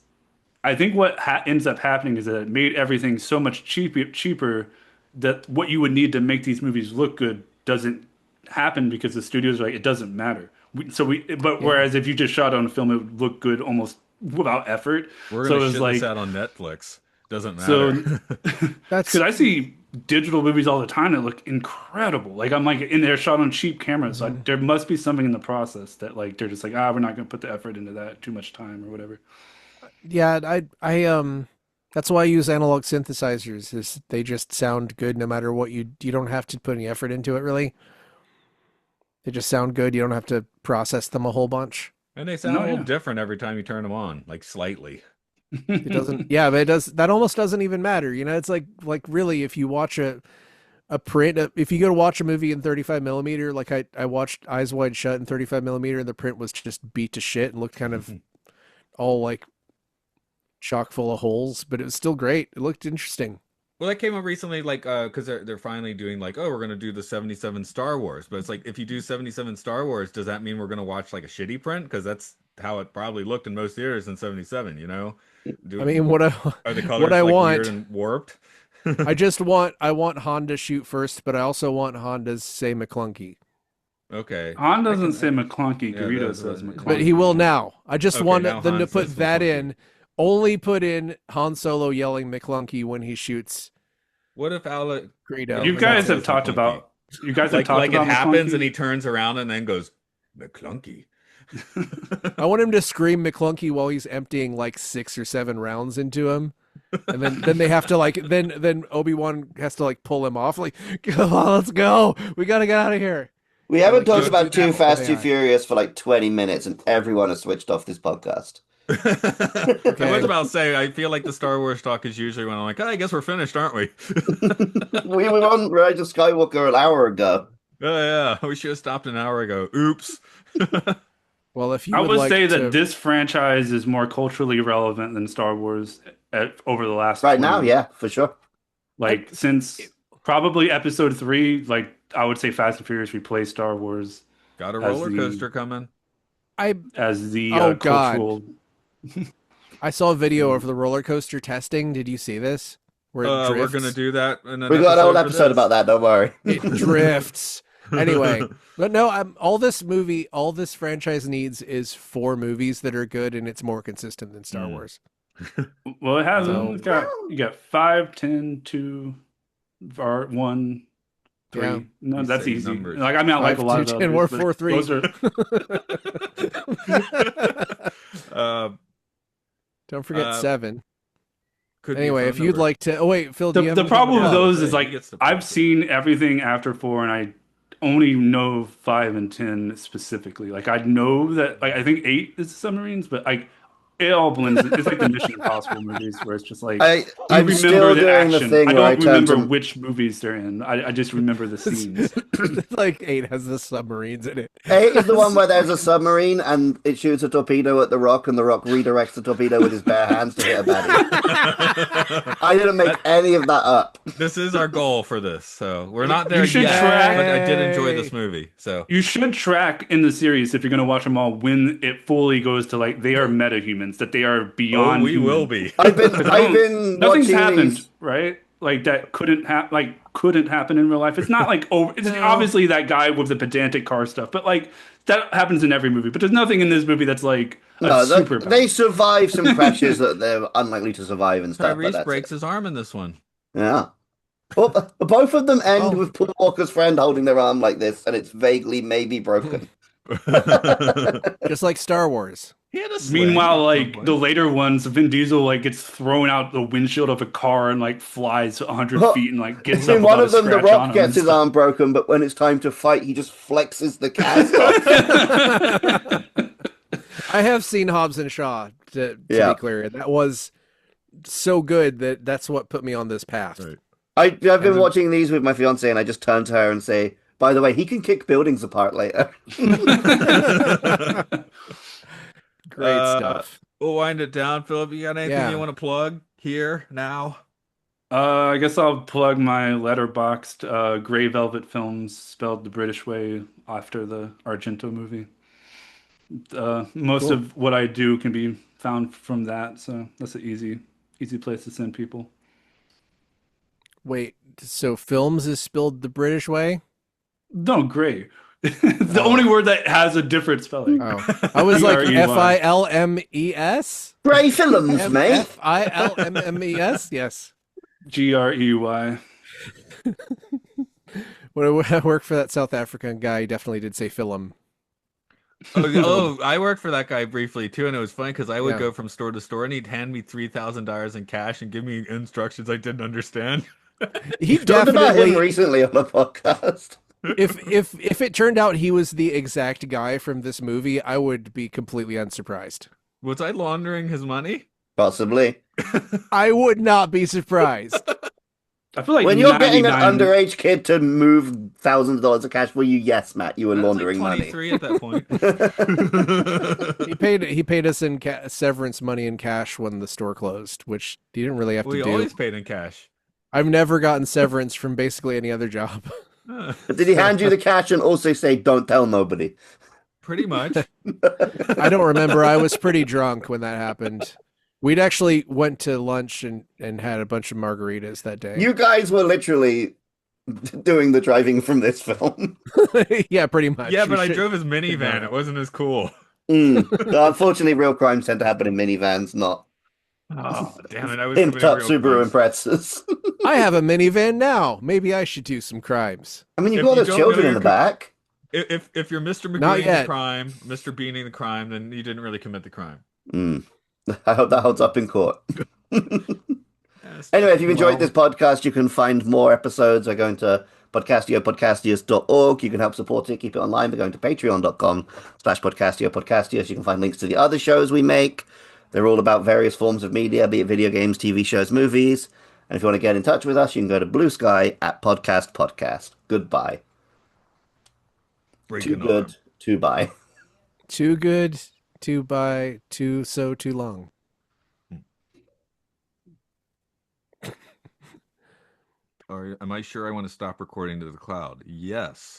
I think what ends up happening is that it made everything so much cheaper that what you would need to make these movies look good doesn't happen because the studios are like it doesn't matter. But Yeah. whereas if you just shot on film, it would look good almost without effort. We're So gonna it was shit this like out on Netflix. Doesn't matter. so because That's I see digital movies all the time that look incredible. Like I'm like in there shot on cheap cameras. So mhm. there must be something in the process that like they're just like we're not gonna put the effort into that too much time or whatever. Yeah, That's why I use analog synthesizers. Is they just sound good no matter what you don't have to put any effort into it really. They just sound good. You don't have to process them a whole bunch. And they sound a little different every time you turn them on, like slightly. It doesn't. Yeah, but it does. That almost doesn't even matter. You know, it's like really, if you watch a print, if you go to watch a movie in 35 millimeter, like I watched Eyes Wide Shut in 35 millimeter, and the print was just beat to shit and looked kind of all like chock full of holes, but it was still great. It looked interesting. Well, that came up recently, like, because they're finally doing like, oh, we're gonna do the 77 Star Wars, but it's like, if you do 77 Star Wars, does that mean we're gonna watch like a shitty print? Because that's how it probably looked in most theaters in 77. You know, I mean, are the colors what I like want weird and warped? I want Han to shoot first, but I also want Han to say McClunky. Okay. Han doesn't say McClunky. Garrido says McClunky. But he will now. I just want them to put that in. Only put in Han Solo yelling McClunky when he shoots. What if Alec Greedo? You guys have talked about. You guys have talked like about it happens McClunky? And he turns around and then goes McClunky. I want him to scream McClunky while he's emptying like 6 or 7 rounds into him. And then they have to like then Obi-Wan has to like pull him off, like, come on, let's go. We gotta get out of here. We haven't talked about Too Fast, Too Furious for like 20 minutes, and everyone has switched off this podcast. Okay. I was about to say, I feel like the Star Wars talk is usually when I'm like, oh, I guess we're finished, aren't we? We were on Rise of Skywalker an hour ago. Oh yeah, we should have stopped an hour ago. Oops. Well, if you I would like say that this franchise is more culturally relevant than Star Wars over the last right now, yeah, for sure. Like since probably episode 3, like I would say Fast and Furious replaced Star Wars. Got a roller coaster coming. As the cultural. I saw a video of the roller coaster testing. Did you see this? Where we're gonna do that. We got a whole episode about that. Don't worry. It drifts. Anyway, but no, all this franchise needs is 4 movies that are good, and it's more consistent than Star Wars. Well, it has. You got 5, 10, 2, 1, 3. Yeah. No, that's easy. Numbers. Like I mean, I like a lot of 10, 4, 3. Those are. Don't forget 7. Anyway, if you'd like to, Phil, the problem with those is like I've seen everything after 4, and I only know 5 and 10 specifically. Like I know that, like I think 8 is the submarines, but it all blends. It's like the Mission Impossible movies, where it's just like I'm still doing the thing. I don't remember which movies they're in. I just remember the scenes. Like 8 has the submarines in it. 8 is the one where there's a submarine and it shoots a torpedo at the Rock, and the Rock redirects the torpedo with his bare hands to hit a baddie. I didn't make any of that up. This is our goal for this, so we're not there should yet. track- But I did enjoy this movie, so You should track in the series, if you're going to watch them all, when it fully goes to like they are metahumans, that they are beyond. we human. will be. I've been Nothing's watching happened, these. right? Like that couldn't happen in real life. It's not like it's obviously that guy with the pedantic car stuff, but like that happens in every movie. But there's nothing in this movie that's like super. They survive some crashes that they're unlikely to survive and stuff. Tyrese breaks his arm in this one. Yeah. Well, both of them end with Paul Walker's friend holding their arm like this, and it's vaguely maybe broken. Just like Star Wars. Meanwhile, like the later ones, Vin Diesel like gets thrown out the windshield of a car and like flies 100 feet and like gets up. In one of them, the Rock gets his arm broken, but when it's time to fight, he just flexes the cast off. I have seen Hobbs and Shaw, to be clear. That was so good that's what put me on this path. Right. I've been watching these with my fiance, and I just turn to her and say, by the way, he can kick buildings apart later. Great stuff. We'll wind it down. Philip, you got anything you want to plug here now? I guess I'll plug my Letterboxd Grey Velvet Films, spelled the British way after the Argento movie. Most of what I do can be found from that, so that's an easy place to send people. Wait, so films is spelled the British way? No, Grey. The only word that has a different spelling. Oh. I was like Filmes? Grey Films, mate. Filmmes? Yes. Grey. When I worked for that South African guy, he definitely did say film. I worked for that guy briefly too, and it was funny because I would Yeah. go from store to store, and he'd hand me $3,000 in cash and give me instructions I didn't understand. He Talked about him definitely, recently on a podcast. if it turned out he was the exact guy from this movie, I would be completely unsurprised. Was I laundering his money? Possibly. I would not be surprised. I feel like When you're getting an 99 underage kid to move thousands of dollars of cash for you, yes, Matt, you were I was laundering like money. 23 at that point. He paid us in severance money in cash when the store closed, which he didn't really have We to do. always paid in cash. I've never gotten severance from basically any other job. But did he hand you the cash and also say, "Don't tell nobody"? Pretty much. I don't remember. I was pretty drunk when that happened. We'd actually went to lunch and had a bunch of margaritas that day. You guys were literally doing the driving from this film. Yeah, pretty much. Yeah, We but I should- drove his minivan. It wasn't as cool. Unfortunately, real crimes tend to happen in minivans, not Oh, damn it. I was pimped committing up real Subaru crimes. Imprezas. I have a minivan now. Maybe I should do some crimes. I mean, you've If got you those don't children know in the your back. If you're Mr. Not McGreen's the yet. crime, Mr. Beanie the crime, then you didn't really commit the crime. I hope that holds up in court. Yes. Anyway, if you've enjoyed Well- this podcast, you can find more episodes by going to podcastiopodcastius.org. You can help support it, keep it online by going to patreon.com/podcastiopodcastius. You can find links to the other shows we make. They're all about various forms of media, be it video games, TV shows, movies. And if you want to get in touch with us, you can go to Blue Sky at Podcast. Goodbye. Too Breaking good, arm. to buy. Too good, too by, too long. Am I sure I want to stop recording to the cloud? Yes.